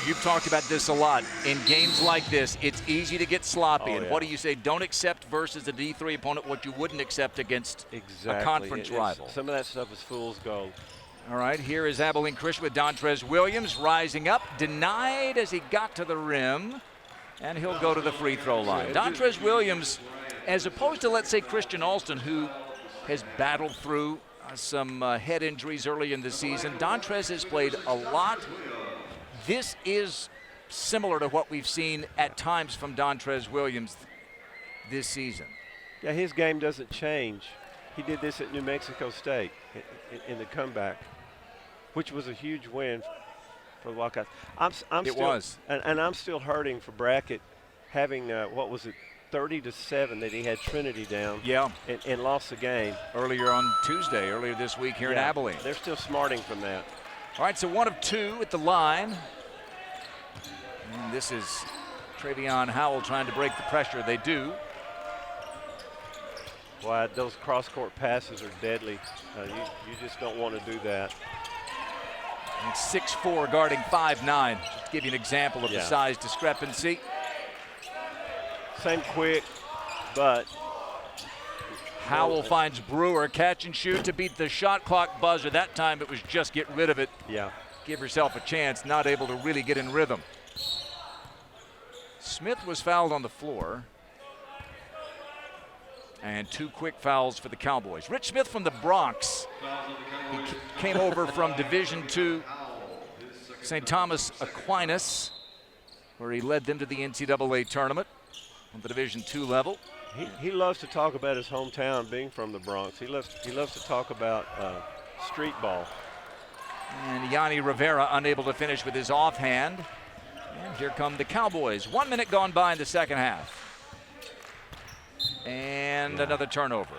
You've talked about this a lot. In games like this, it's easy to get sloppy. And what do you say? Don't accept versus a D3 opponent what you wouldn't accept against a conference rival. Some of that stuff is fool's gold. All right, here is Abilene Christian with Dontrez Williams rising up, denied as he got to the rim, and he'll go to the free throw line. Dontrez Williams, as opposed to, let's say, Christian Alston, who has battled through some head injuries early in the season, Dontrez has played a lot. This is similar to what we've seen at times from Dontrez Williams this season. Yeah, his game doesn't change. He did this at New Mexico State in the comeback, which was a huge win for the Wildcats. And I'm still hurting for Brackett having, what was it, 30-7 that he had Trinity down. Yeah. And lost the game. Earlier this week here in Abilene. They're still smarting from that. All right, so 1 of 2 at the line. And this is Travion Howell trying to break the pressure. They do. Boy, those cross-court passes are deadly. You just don't want to do that. And 6'4" guarding 5'9". Just to give you an example of the size discrepancy. Same quick, but Howell finds Brewer, catch and shoot to beat the shot clock buzzer. That time it was just get rid of it. Yeah. Give yourself a chance, not able to really get in rhythm. Smith was fouled on the floor. And 2 quick fouls for the Cowboys. Rich Smith from the Bronx. He came over from Division II St. Thomas Aquinas, where he led them to the NCAA tournament on the Division II level. He loves to talk about his hometown, being from the Bronx. He loves to talk about street ball. And Yanni Rivera unable to finish with his offhand. And here come the Cowboys. 1 minute gone by in the second half. And another turnover.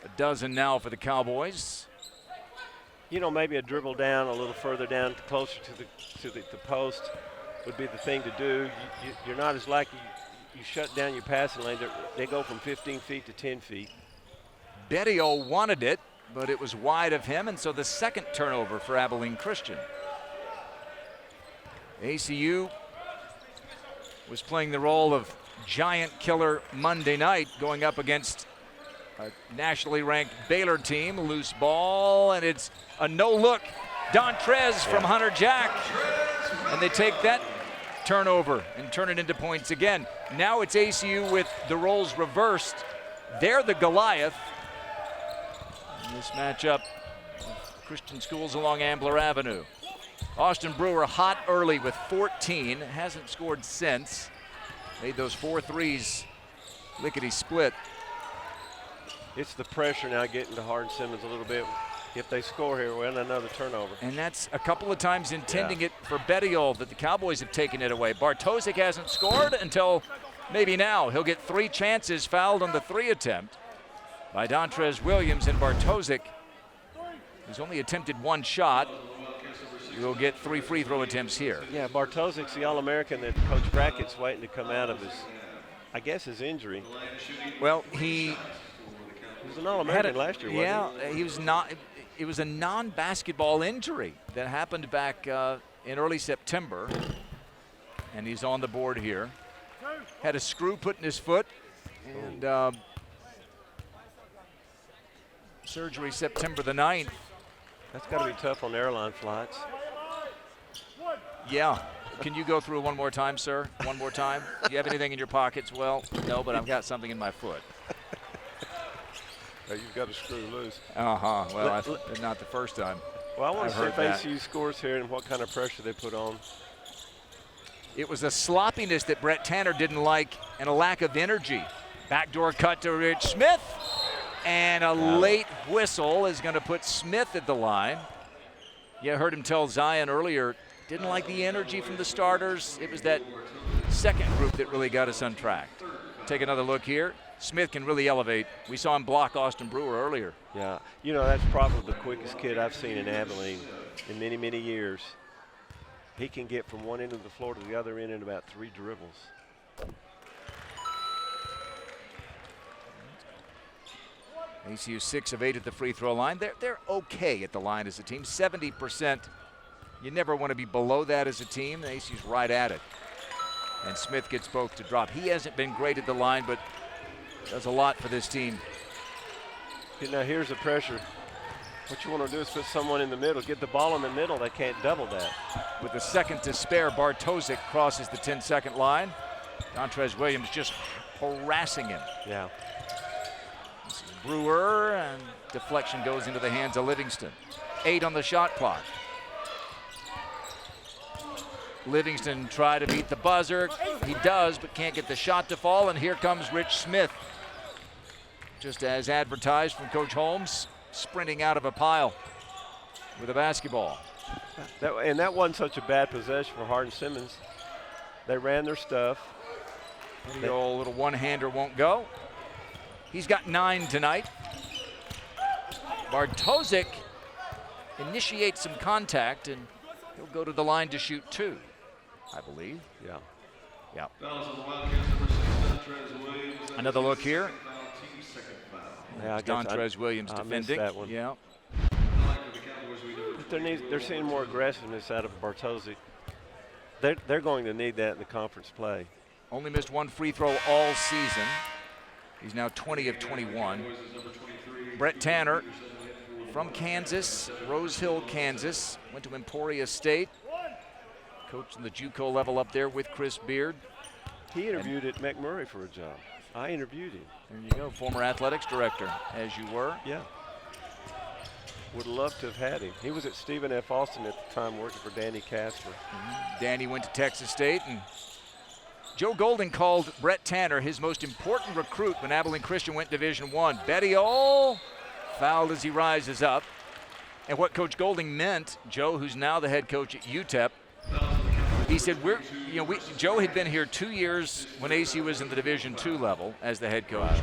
A dozen now for the Cowboys. You know, maybe a dribble down a little further down, closer to the post would be the thing to do. You're not as likely. You shut down your passing lane. They go from 15 feet to 10 feet. Bedio wanted it, but it was wide of him, and so the second turnover for Abilene Christian. ACU was playing the role of giant killer Monday night, going up against a nationally ranked Baylor team. Loose ball, and it's a no-look. Dontrez from Hunter Jack, and they take that turnover and turn it into points again. Now it's ACU with the roles reversed. They're the Goliath in this matchup of Christian schools along Ambler Avenue. Austin Brewer hot early with 14, hasn't scored since. Made those 4 threes lickety-split. It's the pressure now getting to Hardin Simmons a little bit. If they score here, we'll end another turnover. And that's a couple of times intending it for Bedio that the Cowboys have taken it away. Bartosik hasn't scored until maybe now. He'll get 3 chances, fouled on the 3 attempt by Dontrez Williams, and Bartosik, who's only attempted 1 shot, will get 3 free throw attempts here. Yeah, Bartosik's the All-American that Coach Brackett's waiting to come out of his injury. Well, he was an All-American last year, wasn't he? He was not. It was a non-basketball injury that happened back in early September, and he's on the board here. Had a screw put in his foot, and surgery September the 9th. That's got to be tough on airline flights. Yeah. Can you go through it one more time, sir? One more time? Do you have anything in your pockets? Well, no, but I've got something in my foot. You've got to screw loose. Well, not the first time. Well, I want to see if ACU scores here and what kind of pressure they put on. It was a sloppiness that Brett Tanner didn't like and a lack of energy. Backdoor cut to Rich Smith. And a late whistle is going to put Smith at the line. You heard him tell Zion earlier, didn't like the energy from the starters. It was that second group that really got us untracked. Take another look here. Smith can really elevate. We saw him block Austin Brewer earlier. Yeah, you know, that's probably the quickest kid I've seen in Abilene in many, many years. He can get from one end of the floor to the other end in about 3 dribbles. ACU 6 of 8 at the free throw line. They're okay at the line as a team. 70%. You never want to be below that as a team. ACU's right at it. And Smith gets both to drop. He hasn't been great at the line, but does a lot for this team. Now here's the pressure. What you want to do is put someone in the middle, get the ball in the middle. They can't double that. With a second to spare, Bartosik crosses the 10-second line. Dontrez Williams just harassing him. Yeah. This is Brewer, and deflection goes into the hands of Livingston. 8 on the shot clock. Livingston try to beat the buzzer. He does, but can't get the shot to fall, and here comes Rich Smith. Just as advertised from Coach Holmes, sprinting out of a pile with a basketball. That wasn't such a bad possession for Hardin Simmons. They ran their stuff. The old little one-hander won't go. He's got 9 tonight. Bartosik initiates some contact, and he'll go to the line to shoot 2, I believe. Yeah. Yeah. Another look here. Yeah, Dontrez Williams I defending. missed that one. Yeah. They're seeing more aggressiveness out of Bartosik. They're going to need that in the conference play. Only missed 1 free throw all season. He's now 20 of 21. Brett Tanner from Kansas, Rose Hill, Kansas. Went to Emporia State. Coached in the JUCO level up there with Chris Beard. He interviewed at McMurray for a job. I interviewed him. There you go, former athletics director, as you were. Yeah. Would love to have had him. He was at Stephen F. Austin at the time working for Danny Casper. Danny went to Texas State, and Joe Golding called Brett Tanner his most important recruit when Abilene Christian went Division I. Betty-O fouled as he rises up. And what Coach Golding meant, Joe, who's now the head coach at UTEP, he said, Joe had been here 2 years when ACU was in the Division II level as the head coach.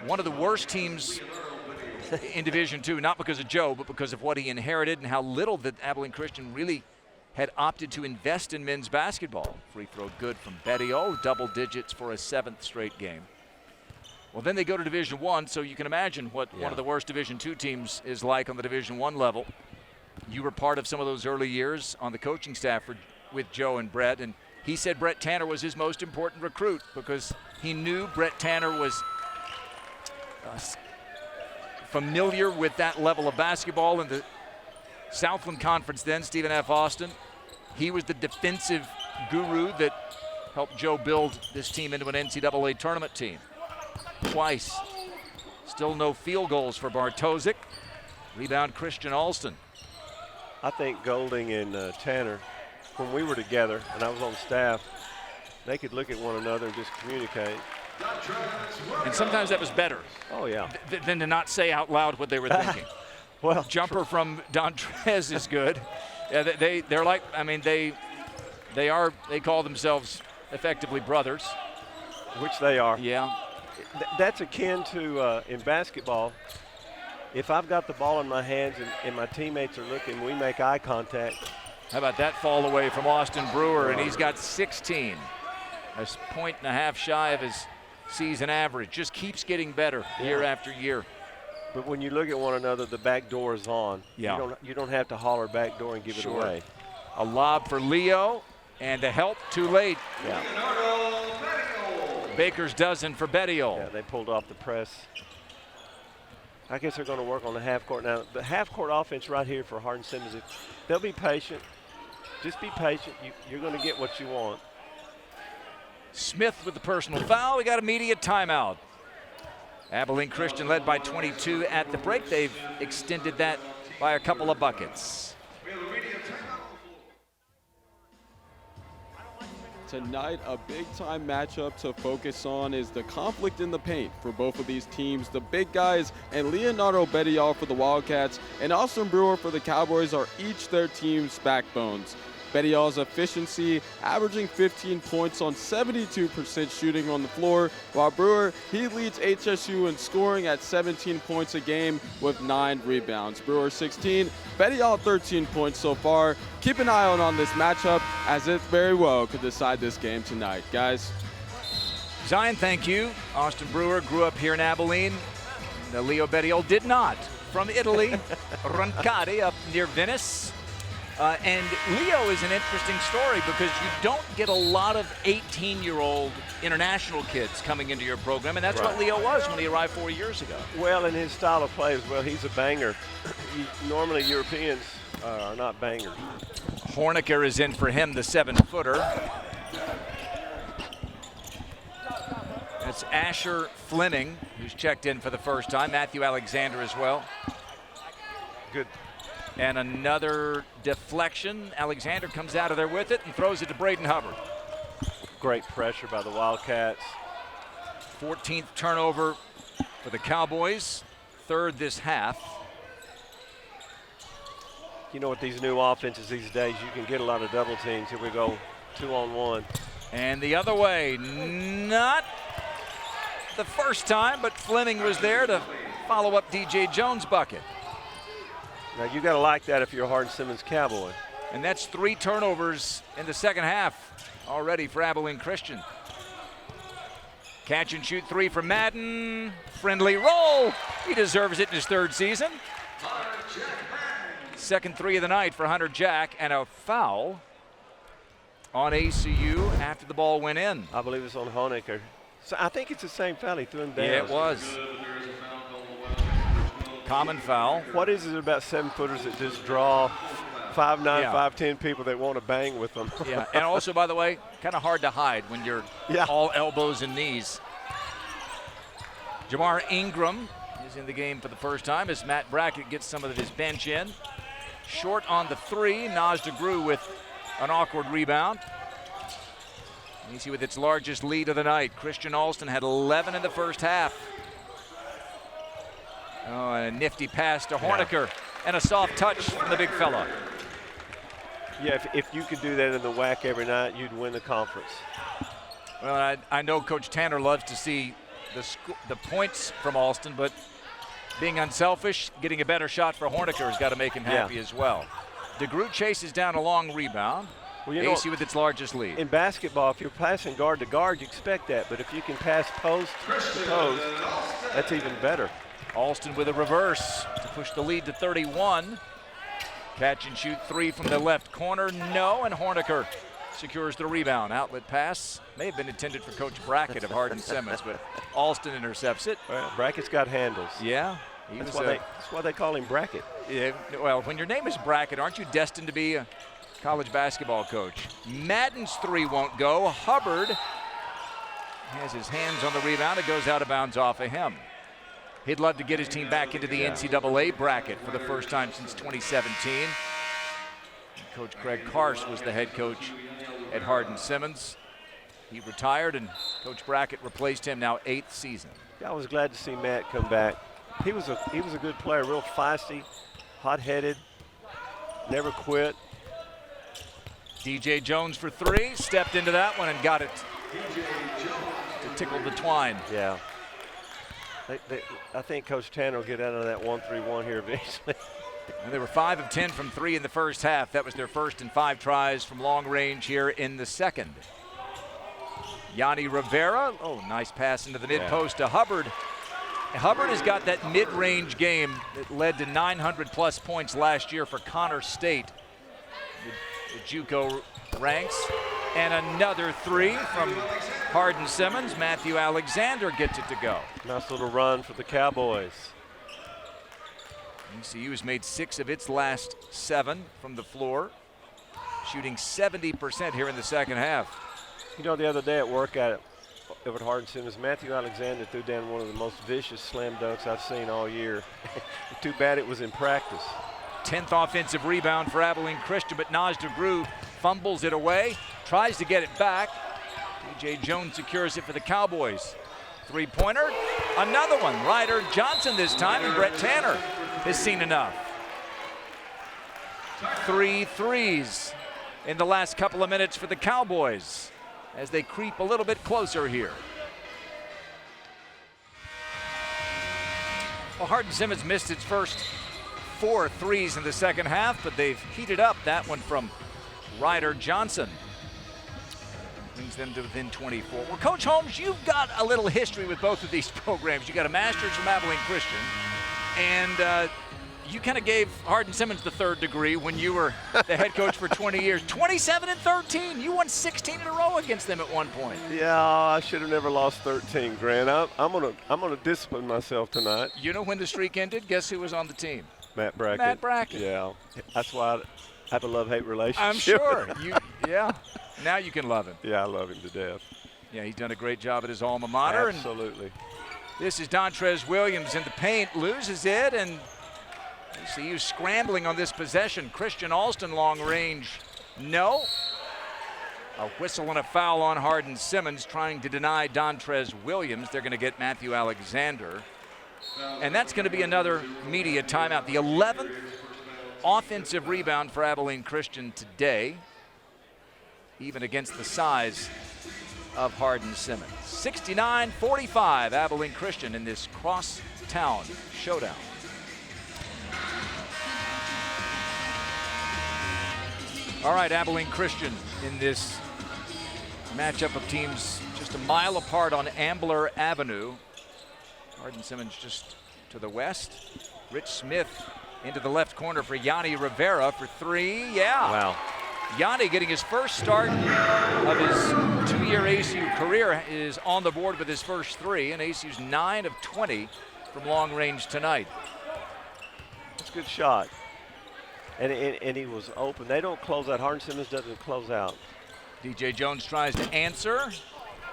One of the worst teams in Division II, not because of Joe, but because of what he inherited and how little that Abilene Christian really had opted to invest in men's basketball. Free throw good from Betty-O, double digits for a 7th straight game. Well, then they go to Division I, so you can imagine what one of the worst Division II teams is like on the Division I level. You were part of some of those early years on the coaching staff with Joe and Brett, and he said Brett Tanner was his most important recruit because he knew Brett Tanner was familiar with that level of basketball in the Southland Conference then, Stephen F. Austin. He was the defensive guru that helped Joe build this team into an NCAA tournament team. Twice. Still no field goals for Bartosik. Rebound Christian Alston. I think Golding and Tanner, when we were together and I was on staff, they could look at one another and just communicate. And sometimes that was better. Oh, yeah. Than to not say out loud what they were thinking. Well, jumper from Dontrez is good. Yeah, they're like, I mean, they call themselves effectively brothers. Which they are. Yeah. That's akin to in basketball. If I've got the ball in my hands and my teammates are looking, we make eye contact. How about that fall away from Austin Brewer, and he's got 16. A point and a half shy of his season average. Just keeps getting better year after year. But when you look at one another, the back door is on. Yeah. You don't have to holler back door and give it away. A lob for Leo, and the help too late. Yeah. Baker's dozen for Betty-O. Yeah, they pulled off the press. I guess they're going to work on the half court now. The half court offense right here for Hardin Simmons. They'll be patient. Just be patient. You're going to get what you want. Smith with the personal foul. We got immediate timeout. Abilene Christian led by 22 at the break. They've extended that by a couple of buckets. Tonight, a big-time matchup to focus on is the conflict in the paint for both of these teams. The big guys and Leonardo Betty-O for the Wildcats and Austin Brewer for the Cowboys are each their team's backbones. Betty-O's efficiency averaging 15 points on 72% shooting on the floor, while Brewer, he leads HSU in scoring at 17 points a game with 9 rebounds. Brewer 16, Betty-O 13 points so far. Keep an eye on this matchup as it very well could decide this game tonight. Guys. Zion, thank you. Austin Brewer grew up here in Abilene. Leo Betty-O did not. From Italy, Roncati up near Venice. And Leo is an interesting story because you don't get a lot of 18-year-old international kids coming into your program, and that's what Leo was when he arrived 4 years ago. Well, in his style of play as well, he's a banger. Normally Europeans are not bangers. Horniker is in for him, the 7-footer. That's Asher Fleming, who's checked in for the first time. Matthew Alexander as well. Good. And another deflection. Alexander comes out of there with it and throws it to Braden Hubbard. Great pressure by the Wildcats. 14th turnover for the Cowboys. 3rd this half. You know, with these new offenses these days, you can get a lot of double teams. Here we go, 2-on-1. And the other way, not the first time, but Fleming was there to follow up DJ Jones' bucket. Now, you got to like that if you're a Hardin-Simmons Cowboy. And that's 3 turnovers in the second half already for Abilene Christian. Catch and shoot 3 for Madden. Friendly roll. He deserves it in his 3rd season. Second 3 of the night for Hunter Jack, and a foul on ACU after the ball went in. I believe it's on Honecker. So I think it's the same foul. He threw him down. Yeah, it was. Common foul. What is it about 7-footers that just draw 5'9", Yeah. 5'10" people that want to bang with them? Yeah, and also, by the way, kind of hard to hide when you're all elbows and knees. Jamar Ingram is in the game for the first time as Matt Brackett gets some of his bench in. Short on the 3, Naz DeGrew with an awkward rebound. AC with its largest lead of the night. Christian Alston had 11 in the first half. Oh, and a nifty pass to Horniker, and a soft touch from the big fella. Yeah, if you could do that in the WAC every night, you'd win the conference. Well, I know Coach Tanner loves to see the points from Alston, but being unselfish, getting a better shot for Horniker has got to make him happy as well. DeGrew chases down a long rebound. Well, you know, AC with its largest lead. In basketball, if you're passing guard to guard, you expect that. But if you can pass post to post, that's even better. Alston with a reverse to push the lead to 31. Catch and shoot 3 from the left corner. No, and Horniker secures the rebound. Outlet pass may have been intended for Coach Brackett of Hardin-Simmons, but Alston intercepts it. Well, Brackett's got handles. Yeah. That's why they call him Brackett. Yeah, well, when your name is Brackett, aren't you destined to be a college basketball coach? Madden's 3 won't go. Hubbard has his hands on the rebound. It goes out of bounds off of him. He'd love to get his team back into the NCAA bracket for the first time since 2017. Coach Craig Karst was the head coach at Hardin-Simmons. He retired, and Coach Brackett replaced him, now 8th season. I was glad to see Matt come back. He was a good player, real feisty, hot-headed, never quit. DJ Jones for 3, stepped into that one and got it to tickle the twine. Yeah. I think Coach Tanner will get out of that 1-3-1 here eventually. And they were 5 of 10 from 3 in the first half. That was their first in 5 tries from long range here in the second. Yanni Rivera, nice pass into the mid-post to Hubbard. Hubbard has got that mid-range game that led to 900-plus points last year for Connor State. The JUCO ranks. And another 3 from Hardin-Simmons. Matthew Alexander gets it to go. Nice little run for the Cowboys. ECU has made 6 of its last 7 from the floor, shooting 70% here in the second half. You know, the other day at work at Hardin-Simmons, Matthew Alexander threw down one of the most vicious slam dunks I've seen all year. Too bad it was in practice. 10th offensive rebound for Abilene Christian, but Naz DeGrew fumbles it away, tries to get it back. DJ Jones secures it for the Cowboys. 3-pointer, another one. Ryder Johnson this time, and Brett Tanner has seen enough. 3 threes in the last couple of minutes for the Cowboys as they creep a little bit closer here. Well, Hardin-Simmons missed its first 4 threes in the second half, but they've heated up. That one from Ryder Johnson brings them to within 24. Well, Coach Holmes, you've got a little history with both of these programs. You got a master's from Abilene Christian, and you kind of gave Hardin-Simmons the 3rd degree when you were the head coach for 20 years. 27-13. You won 16 in a row against them at one point. Yeah, I should have never lost 13, Grant. I'm gonna discipline myself tonight. You know when the streak ended? Guess who was on the team? Matt Brackett. Matt Brackett. Yeah, that's why I have a love-hate relationship. I'm sure. Yeah. Now you can love him. Yeah, I love him to death. Yeah, he's done a great job at his alma mater. Absolutely. And this is Dontrez Williams in the paint, loses it, and ACU scrambling on this possession. Christian Alston long range, no. A whistle and a foul on Hardin Simmons trying to deny Dontrez Williams. They're going to get Matthew Alexander. And that's going to be another media timeout. The 11th offensive rebound for Abilene Christian today, even against the size of Hardin Simmons. 69-45, Abilene Christian in this cross-town showdown. All right, Abilene Christian in this matchup of teams just a mile apart on Ambler Avenue. Hardin Simmons just to the west. Rich Smith into the left corner for Yanni Rivera for three. Yeah. Wow. Yanni getting his first start of his two-year ACU career is on the board with his first three, and ACU's 9 of 20 from long range tonight. That's a good shot. And he was open. They don't close out. Hardin Simmons doesn't close out. DJ Jones tries to answer.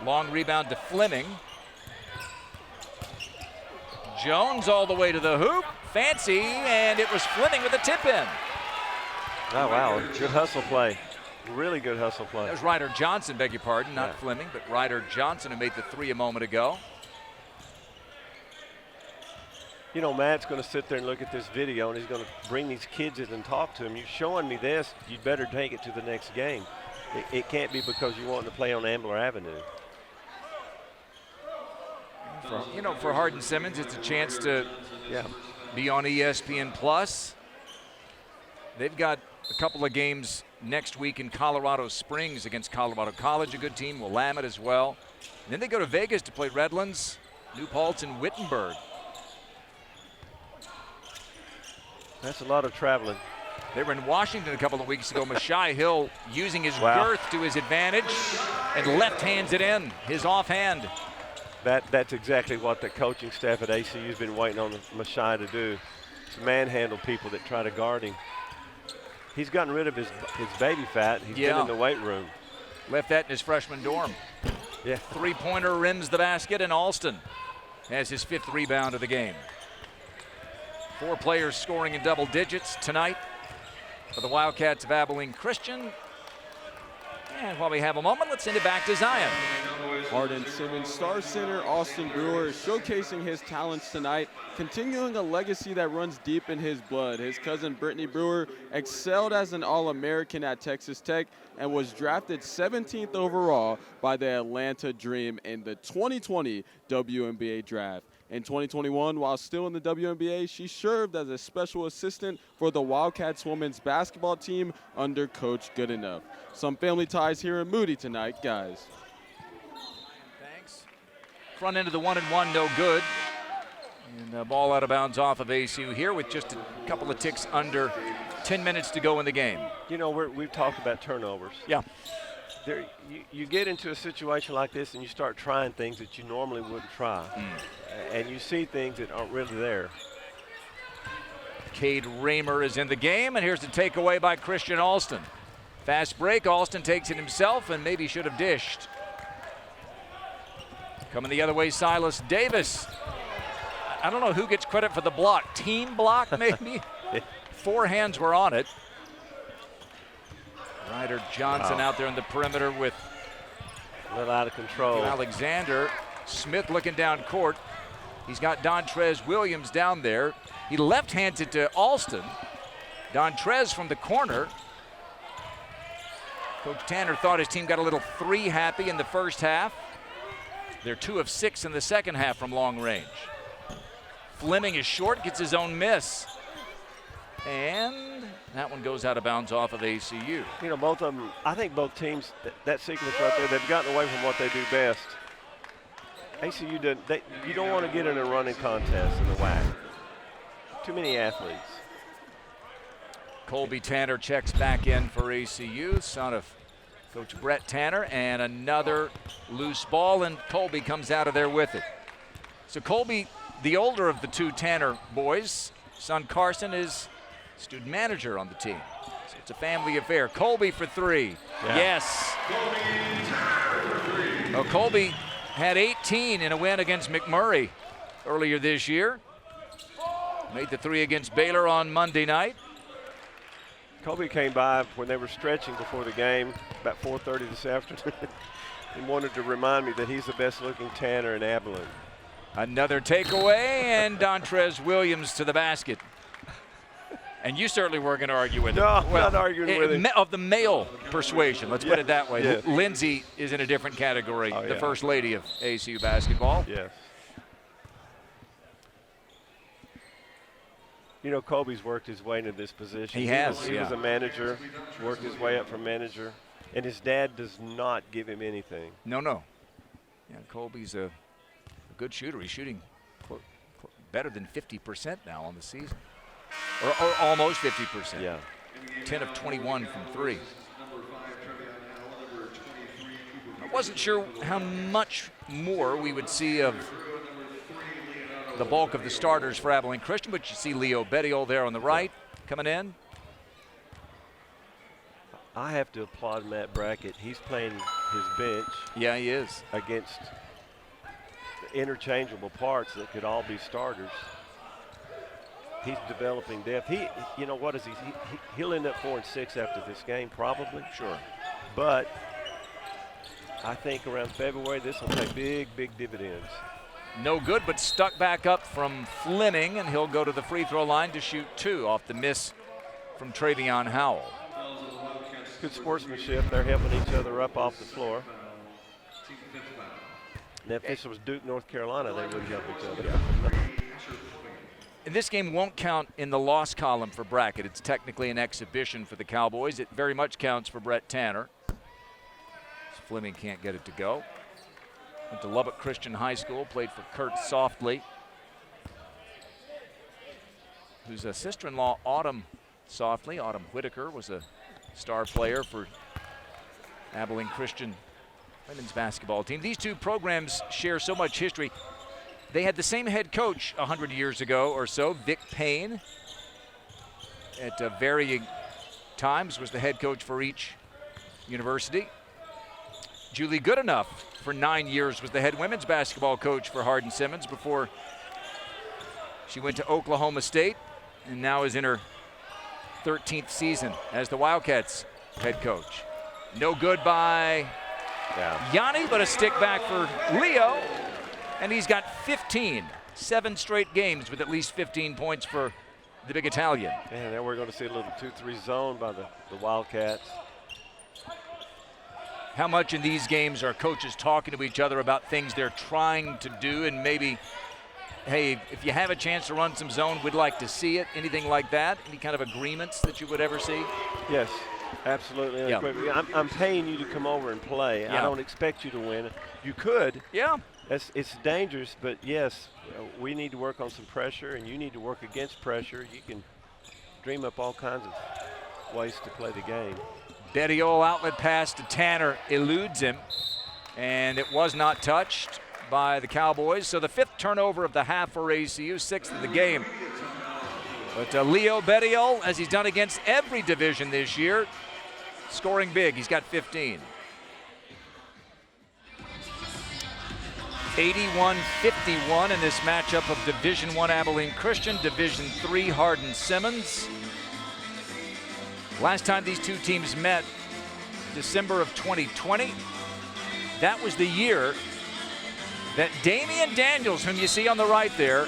Long rebound to Fleming. Jones all the way to the hoop. Fancy, and it was Fleming with a tip in. Oh, wow. Good hustle play. Really good hustle play. That was Ryder Johnson, beg your pardon, not Fleming, but Ryder Johnson who made the three a moment ago. You know, Matt's going to sit there and look at this video, and he's going to bring these kids in and talk to them. You're showing me this, you'd better take it to the next game. It can't be because you want to play on Ambler Avenue. For Hardin Simmons, it's a chance to be on ESPN Plus. They've got a couple of games next week in Colorado Springs against Colorado College, a good team, Willamette as well. And then they go to Vegas to play Redlands, New Paltz, and Wittenberg. That's a lot of traveling. They were in Washington a couple of weeks ago. Mashai Hill using his girth to his advantage and left hands it in, his offhand. That's exactly what the coaching staff at ACU has been waiting on Mashai to do, to manhandle people that try to guard him. He's gotten rid of his baby fat. He's been in the weight room. Left that in his freshman dorm. Yeah. Three-pointer rims the basket, and Alston has his 5th rebound of the game. 4 players scoring in double digits tonight for the Wildcats of Abilene Christian. And while we have a moment, let's send it back to Zion. Hardin Simmons, star center Austin Brewer, showcasing his talents tonight, continuing a legacy that runs deep in his blood. His cousin Brittany Brewer excelled as an All-American at Texas Tech and was drafted 17th overall by the Atlanta Dream in the 2020 WNBA draft. In 2021, while still in the WNBA, she served as a special assistant for the Wildcats women's basketball team under Coach Goodenough. Some family ties here in Moody tonight, guys. Thanks. Front end of the 1-and-1, no good. And the ball out of bounds off of ACU here with just a couple of ticks under 10 minutes to go in the game. You know, we've talked about turnovers. Yeah. You get into a situation like this and you start trying things that you normally wouldn't try. And you see things that aren't really there. Cade Raymer is in the game, and here's the takeaway by Christian Alston. Fast break, Alston takes it himself and maybe should have dished. Coming the other way, Silas Davis. I don't know who gets credit for the block. Team block, maybe? 4 hands were on it. Ryder Johnson out there on the perimeter with a little out of control. Alexander. Smith looking down court. He's got Dontrez Williams down there. He left-hands it to Alston. Dontrez from the corner. Coach Tanner thought his team got a little 3 happy in the first half. They're 2 of 6 in the second half from long range. Fleming is short, gets his own miss. And that one goes out of bounds off of ACU. You know, both of them, I think both teams, that sequence right there, they've gotten away from what they do best. ACU doesn't, you don't want to get in a running contest in the WAC. Too many athletes. Colby Tanner checks back in for ACU, son of Coach Brett Tanner, and another loose ball, and Colby comes out of there with it. So Colby, the older of the 2 Tanner boys, Son Carson is student manager on the team. So it's a family affair. Colby for three. Yeah. Yes. Oh, Colby had 18 in a win against McMurray earlier this year. Made the three against Baylor on Monday night. Colby came by when they were stretching before the game, about 4:30 this afternoon, and wanted to remind me that he's the best-looking Tanner in Abilene. Another takeaway, and Dontrez Williams to the basket. And you certainly weren't going to argue with him. No, I'm not arguing with him. Of the male persuasion, let's put it that way. Yes. Lindsay is in a different category, Oh, the yeah. first lady of ACU basketball. Yes. You know, Colby's worked his way into this position. He has, He was a manager, worked his way up from manager, and his dad does not give him anything. No. Yeah, Colby's a good shooter. He's shooting better than 50% now on the season, or almost 50%. Yeah. 10 of 21 from three. I wasn't sure how much more we would see of the bulk of the starters for Abilene Christian, but you see Leo Bettiol there on the right coming in. I have to applaud Matt Brackett. He's playing his bench Yeah, he is. against interchangeable parts that could all be starters. He's developing depth. You know, what is he? He'll end up 4-6 after this game, probably. Sure. But I think around February, this will pay big dividends. No good, but stuck back up from Fleming, and he'll go to the free throw line to shoot two off the miss from Travion Howell. Good sportsmanship. They're helping each other up off the floor. And if this was Duke, North Carolina, they wouldn't help each other. And this game won't count in the loss column for Brackett. It's technically an exhibition for the Cowboys. It very much counts for Brett Tanner. Fleming can't get it to go. Went to Lubbock Christian High School, played for Kurt Softly, whose sister-in-law, Autumn Softly, Autumn Whitaker, was a star player for Abilene Christian women's basketball team. These two programs share so much history. They had the same head coach 100 years ago or so, Vic Payne, at varying times was the head coach for each university. Julie Goodenough for 9 years was the head women's basketball coach for Hardin Simmons before she went to Oklahoma State and now is in her 13th season as the Wildcats head coach. No good by Yanni, but a stick back for Leo. And he's got 15, 7 straight games with at least 15 points for the big Italian. And then we're going to see a little 2-3 zone by the Wildcats. How much in these games are coaches talking to each other about things they're trying to do, and maybe, hey, if you have a chance to run some zone, we'd like to see it, anything like that? Any kind of agreements that you would ever see? Yes, absolutely. Yeah. I'm paying you to come over and play. Yeah. I don't expect you to win. You could. Yeah. It's dangerous, but yes, we need to work on some pressure, and you need to work against pressure. You can dream up all kinds of ways to play the game. Bettiol outlet pass to Tanner eludes him, and it was not touched by the Cowboys. So the 5th turnover of the half for ACU, 6th of the game. But Leo Bettiol, as he's done against every division this year, scoring big. He's got 15. 81-51 in this matchup of Division I Abilene Christian, Division III Hardin Simmons. Last time these two teams met, December of 2020. That was the year that Damian Daniels, whom you see on the right there,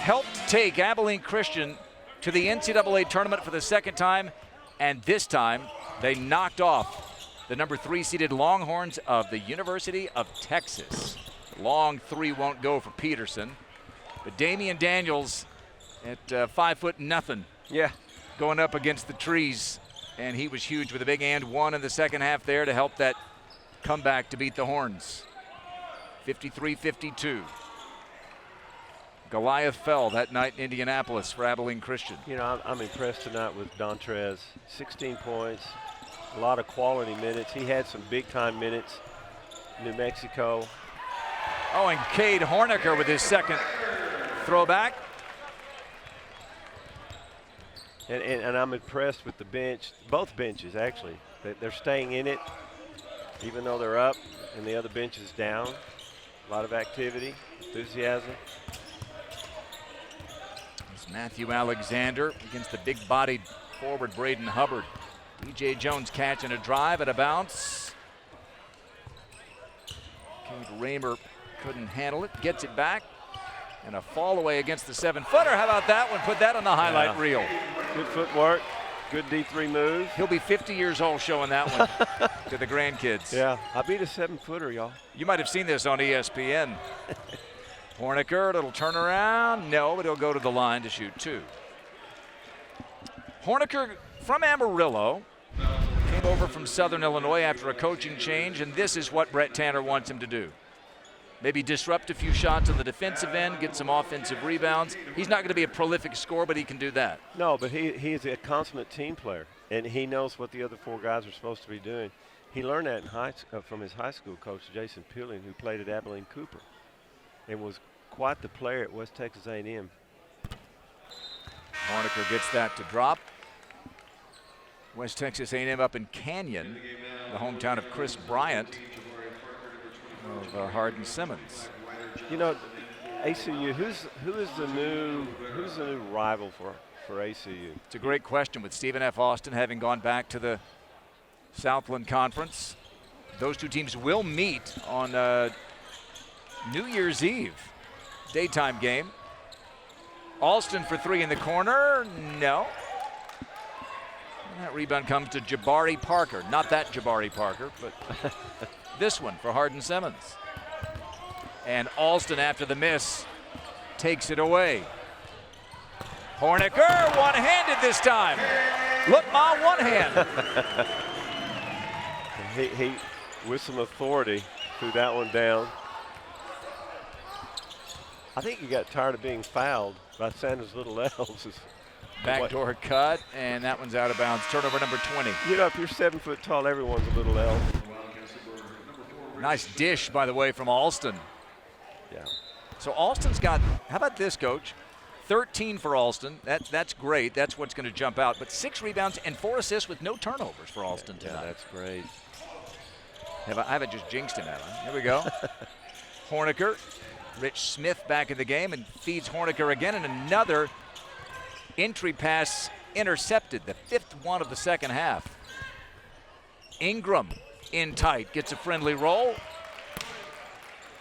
helped take Abilene Christian to the NCAA tournament for the 2nd time, and this time they knocked off the number 3 seeded Longhorns of the University of Texas. Long 3 won't go for Peterson, but Damian Daniels at 5'0". Yeah. Going up against the trees, and he was huge with a big and one in the second half there to help that comeback to beat the Horns. 53-52. Goliath fell that night in Indianapolis for Abilene Christian. You know, I'm impressed tonight with Dontrez. 16 points, a lot of quality minutes. He had some big-time minutes. New Mexico. Oh, and Cade Horniker with his 2nd throwback. And I'm impressed with the bench, both benches actually. They're staying in it, even though they're up, and the other bench is down. A lot of activity, enthusiasm. It's Matthew Alexander against the big-bodied forward Braden Hubbard. DJ Jones catching a drive at a bounce. Cade Raymer couldn't handle it, gets it back. And a fall away against the 7-footer. How about that one? Put that on the highlight reel. Good footwork, good D3 move. He'll be 50 years old showing that one to the grandkids. Yeah, I beat a 7-footer, y'all. You might have seen this on ESPN. Horniker, little turnaround. No, but he'll go to the line to shoot 2. Horniker from Amarillo came over from Southern Illinois after a coaching change, and this is what Brett Tanner wants him to do. Maybe disrupt a few shots on the defensive end, get some offensive rebounds. He's not going to be a prolific scorer, but he can do that. No, but he is a consummate team player, and he knows what the other 4 guys are supposed to be doing. He learned that from his high school coach, Jason Peeling, who played at Abilene Cooper and was quite the player at West Texas A&M. Horniker gets that to drop. West Texas A&M up in Canyon, the hometown of Chris Bryant, of Hardin Simmons. You know, ACU, who is the new rival for ACU? It's a great question with Stephen F. Austin having gone back to the Southland Conference. Those 2 teams will meet on New Year's Eve, daytime game. Alston for 3 in the corner, no. And that rebound comes to Jabari Parker. Not that Jabari Parker, but this one for Hardin Simmons. And Alston, after the miss, takes it away. Horniker, one-handed this time. Look, Ma, one hand. he, with some authority, threw that one down. I think he got tired of being fouled by Sanders Little Elves. Backdoor cut, and that one's out of bounds. Turnover number 20. You know, if you're 7 foot tall, everyone's a little elf. Nice dish, by the way, from Alston. Yeah. So Alston's got, how about this, Coach? 13 for Alston. That's great. That's what's going to jump out. But 6 rebounds and 4 assists with no turnovers for Alston tonight. Yeah, that's great. I haven't just jinxed him, have I? Here we go. Horniker. Rich Smith back in the game and feeds Horniker again, and another entry pass intercepted, the 5th one of the second half. Ingram in tight, gets a friendly roll.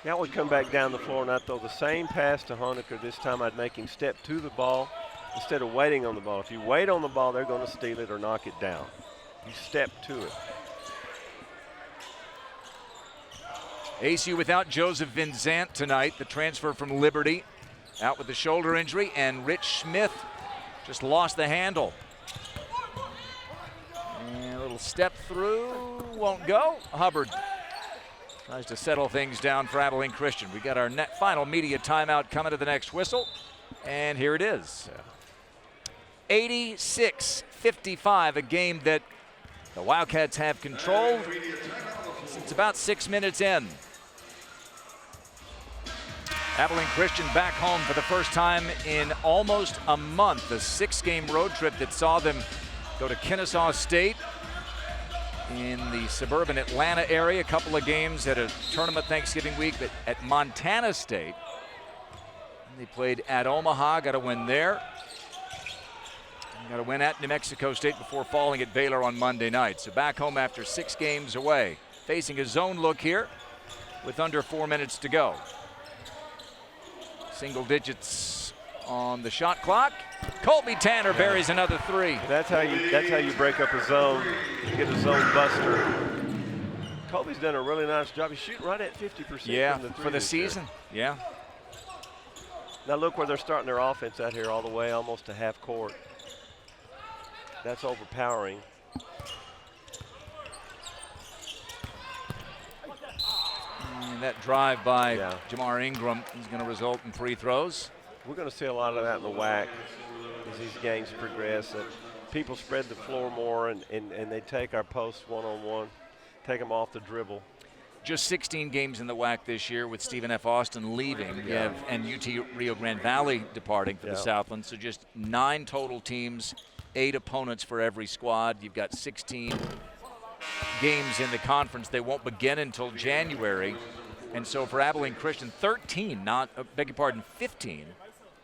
Now would come back down the floor and I'd throw the same pass to Horniker. This time I'd make him step to the ball instead of waiting on the ball. If you wait on the ball, they're going to steal it or knock it down. You step to it. ACU without Joseph Vinzant tonight, the transfer from Liberty, out with the shoulder injury, and Rich Smith just lost the handle. And a little step through, won't go. Hubbard tries to settle things down for Abilene Christian. We got our final media timeout coming to the next whistle, and here it is. 86-55, a game that the Wildcats have controlled since about 6 minutes in. Abilene Christian back home for the first time in almost a month. A 6-game road trip that saw them go to Kennesaw State in the suburban Atlanta area. A couple of games at a tournament Thanksgiving week at Montana State. And they played at Omaha, got a win there. Got a win at New Mexico State before falling at Baylor on Monday night. So back home after 6 games away. Facing a zone look here with under 4 minutes to go. Single digits on the shot clock. Colby Tanner buries another 3. That's how you break up a zone. You get a zone buster. Colby's done a really nice job. He's shooting right at 50%. Yeah, from the for the season. Yeah. Now look where they're starting their offense out here all the way almost to half court. That's overpowering. And that drive by Jamar Ingram is going to result in free throws. We're going to see a lot of that in the WAC as these games progress. People spread the floor more and they take our posts one-on-one, take them off the dribble. Just 16 games in the WAC this year with Stephen F. Austin leaving and UT Rio Grande Valley departing for the Southland. So just 9 total teams 8 opponents for every squad. You've got 16 games in the conference. They won't begin until January. And so for Abilene Christian, 15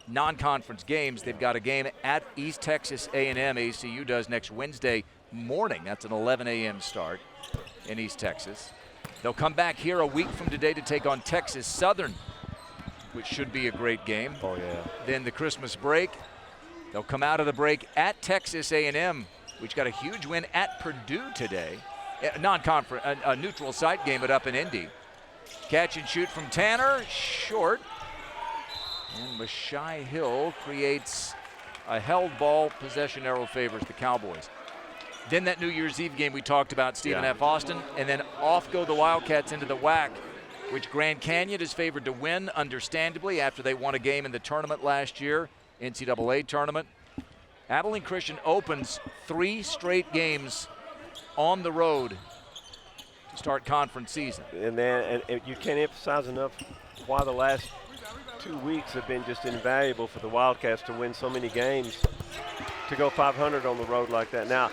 non-conference games. They've got a game at East Texas A&M. ACU does next Wednesday morning. That's an 11 a.m. start in East Texas. They'll come back here a week from today to take on Texas Southern, which should be a great game. Oh, yeah. Then the Christmas break, they'll come out of the break at Texas A&M, which got a huge win at Purdue today. Non-conference, a neutral site game, but up in Indy. Catch and shoot from Tanner, short. And Mashai Hill creates a held ball. Possession arrow favors the Cowboys. Then that New Year's Eve game we talked about, Stephen F. Austin, and then off go the Wildcats into the WAC, which Grand Canyon is favored to win, understandably, after they won a game in the tournament last year, NCAA tournament. Abilene Christian opens 3 straight games on the road to start conference season. And you can't emphasize enough why the last 2 weeks have been just invaluable for the Wildcats to win so many games, to go 500 on the road like that. Now,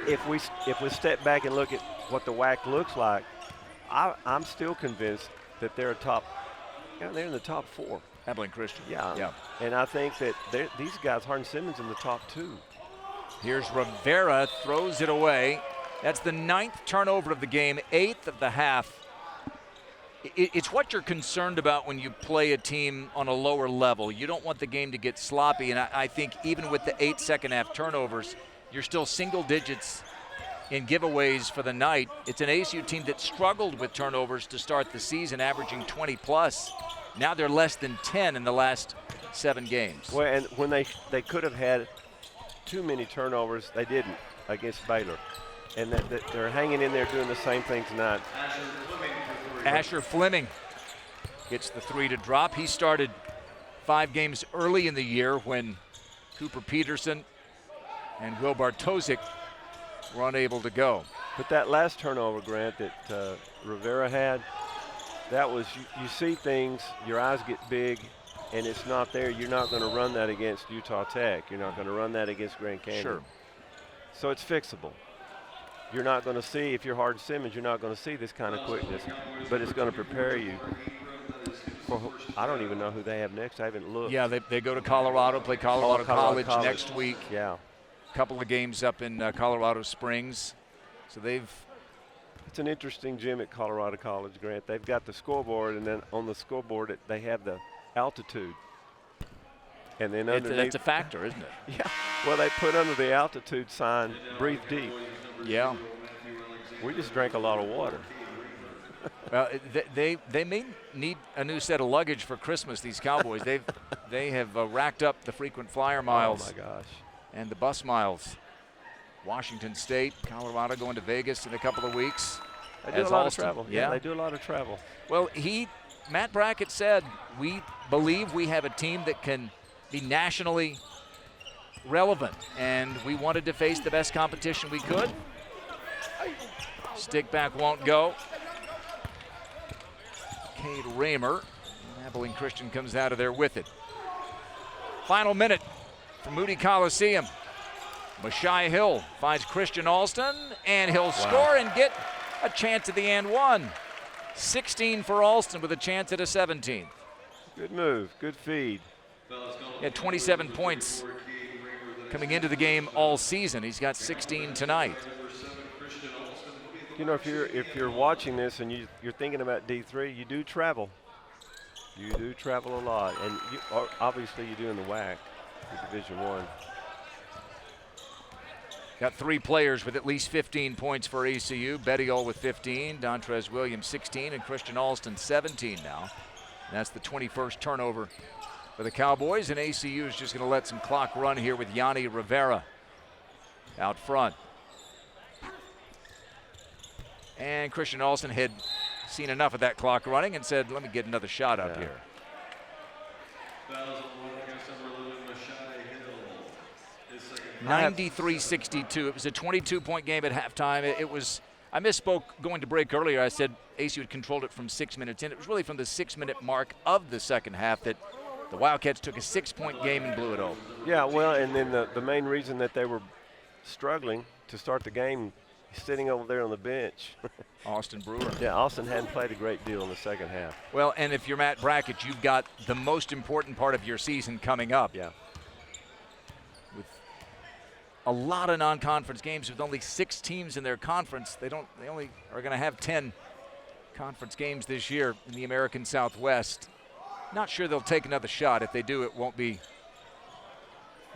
if we step back and look at what the WAC looks like, I'm still convinced that they're they're in the top 4. Abilene Christian. Yeah. And I think that these guys, Hardin Simmons, in the top 2. Here's Rivera, throws it away. That's the 9th turnover of the game, 8th of the half. It's what you're concerned about when you play a team on a lower level. You don't want the game to get sloppy, and I think even with the 8 second-half turnovers, you're still single digits in giveaways for the night. It's an ACU team that struggled with turnovers to start the season, averaging 20-plus. Now they're less than 10 in the last 7 games. Well, and when they could have had too many turnovers, they didn't against Baylor. And that they're hanging in there doing the same thing tonight. Asher Fleming gets the 3 to drop. He started 5 games early in the year when Cooper Peterson and Will Bartosik were unable to go. But that last turnover, Grant, that Rivera had, that was, you see things, your eyes get big, and it's not there. You're not going to run that against Utah Tech. You're not going to run that against Grand Canyon. Sure. So it's fixable. You're not going to see, if you're Hardin Simmons, you're not going to see this kind of quickness, but it's going to prepare you for, I don't even know who they have next. I haven't looked. Yeah, they go to Colorado, play Colorado College next week. Yeah. A couple of games up in Colorado Springs. So it's an interesting gym at Colorado College, Grant. They've got the scoreboard, and then on the scoreboard they have the altitude. And then underneath. That's a factor, isn't it? Yeah. Well, they put under the altitude sign, breathe deep. Yeah. We just drank a lot of water. Well, they may need a new set of luggage for Christmas, these Cowboys. They have racked up the frequent flyer miles. Oh, my gosh. And the bus miles. Washington State, Colorado going to Vegas in a couple of weeks. They do a lot of travel. Yeah, they do a lot of travel. Well, Matt Brackett said, we believe we have a team that can be nationally relevant, and we wanted to face the best competition we could. Stick back won't go. Cade Raymer. Abilene Christian comes out of there with it. Final minute for Moody Coliseum. Mashai Hill finds Christian Alston, and he'll score and get a chance at the and one. 16 for Alston with a chance at a 17th. Good move, good feed. He had 27 points coming into the game all season. He's got 16 tonight. You know, if you're watching this and you're thinking about D3, you do travel. You do travel a lot, and obviously you do in the WAC, in Division I. Got 3 players with at least 15 points for ACU. Bettiol with 15, Dontrez Williams 16, and Christian Alston 17 now. And that's the 21st turnover for the Cowboys, and ACU is just going to let some clock run here with Yanni Rivera out front. And Christian Alston had seen enough of that clock running and said, let me get another shot up here. 93-62. It was a 22-point game at halftime. I misspoke going to break earlier. I said ACU had controlled it from 6 minutes in. It was really from the 6-minute mark of the second half that The Wildcats took a 6-point game and blew it open. Yeah, well, and then the main reason that they were struggling to start the game, sitting over there on the bench. Austin Brewer. Yeah, Austin hadn't played a great deal in the second half. Well, and if you're Matt Brackett, you've got the most important part of your season coming up. Yeah. With a lot of non-conference games, with only 6 teams in their conference, they only are going to have 10 conference games this year in the American Southwest. Not sure they'll take another shot. If they do, it won't be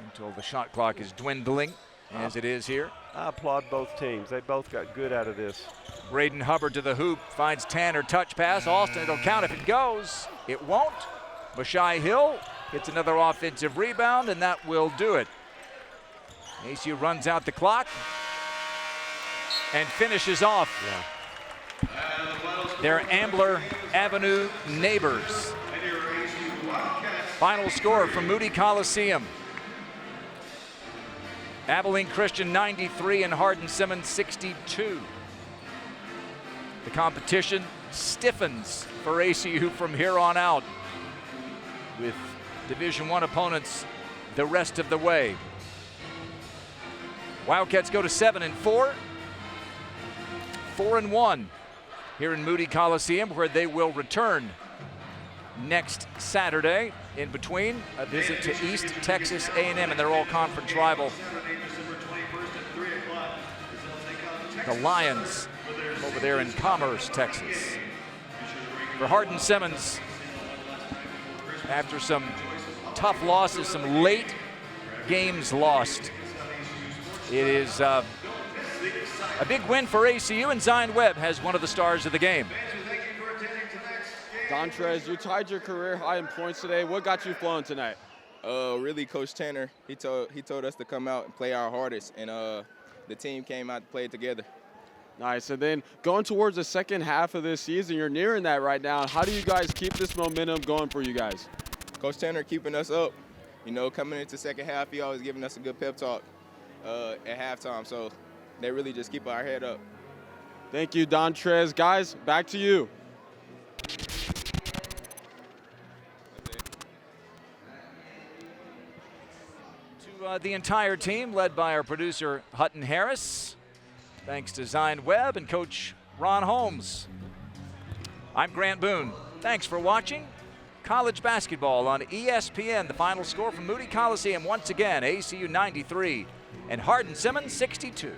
until the shot clock is dwindling, as it is here. I applaud both teams. They both got good out of this. Braden Hubbard to the hoop, finds Tanner, touch pass. Austin, it'll count if it goes. It won't. Mashai Hill gets another offensive rebound, and that will do it. ACU runs out the clock and finishes off their Ambler Avenue neighbors. Final score from Moody Coliseum. Abilene Christian 93 and Hardin-Simmons 62. The competition stiffens for ACU from here on out, with Division I opponents the rest of the way. Wildcats go to 7-4, 4-1 here in Moody Coliseum, where they will return next Saturday. In between, a visit to East Texas A&M and their all-conference rival, the Lions, over there in Commerce, Texas. For Hardin-Simmons, after some tough losses, some late games lost, it is a big win for ACU, and Zion Webb has one of the stars of the game. Dontrez, you tied your career high in points today. What got you flowing tonight? Really, Coach Tanner, he told us to come out and play our hardest, and the team came out to play together. Nice. And then going towards the second half of this season, you're nearing that right now. How do you guys keep this momentum going for you guys? Coach Tanner keeping us up. You know, coming into second half, he always giving us a good pep talk at halftime. So they really just keep our head up. Thank you, Dontrez. Guys, back to you. The entire team, led by our producer Hutton Harris. Thanks to Zion Webb and Coach Ron Holmes. I'm Grant Boone. Thanks for watching college basketball on ESPN. The final score from Moody Coliseum, once again, ACU 93 and Hardin-Simmons 62.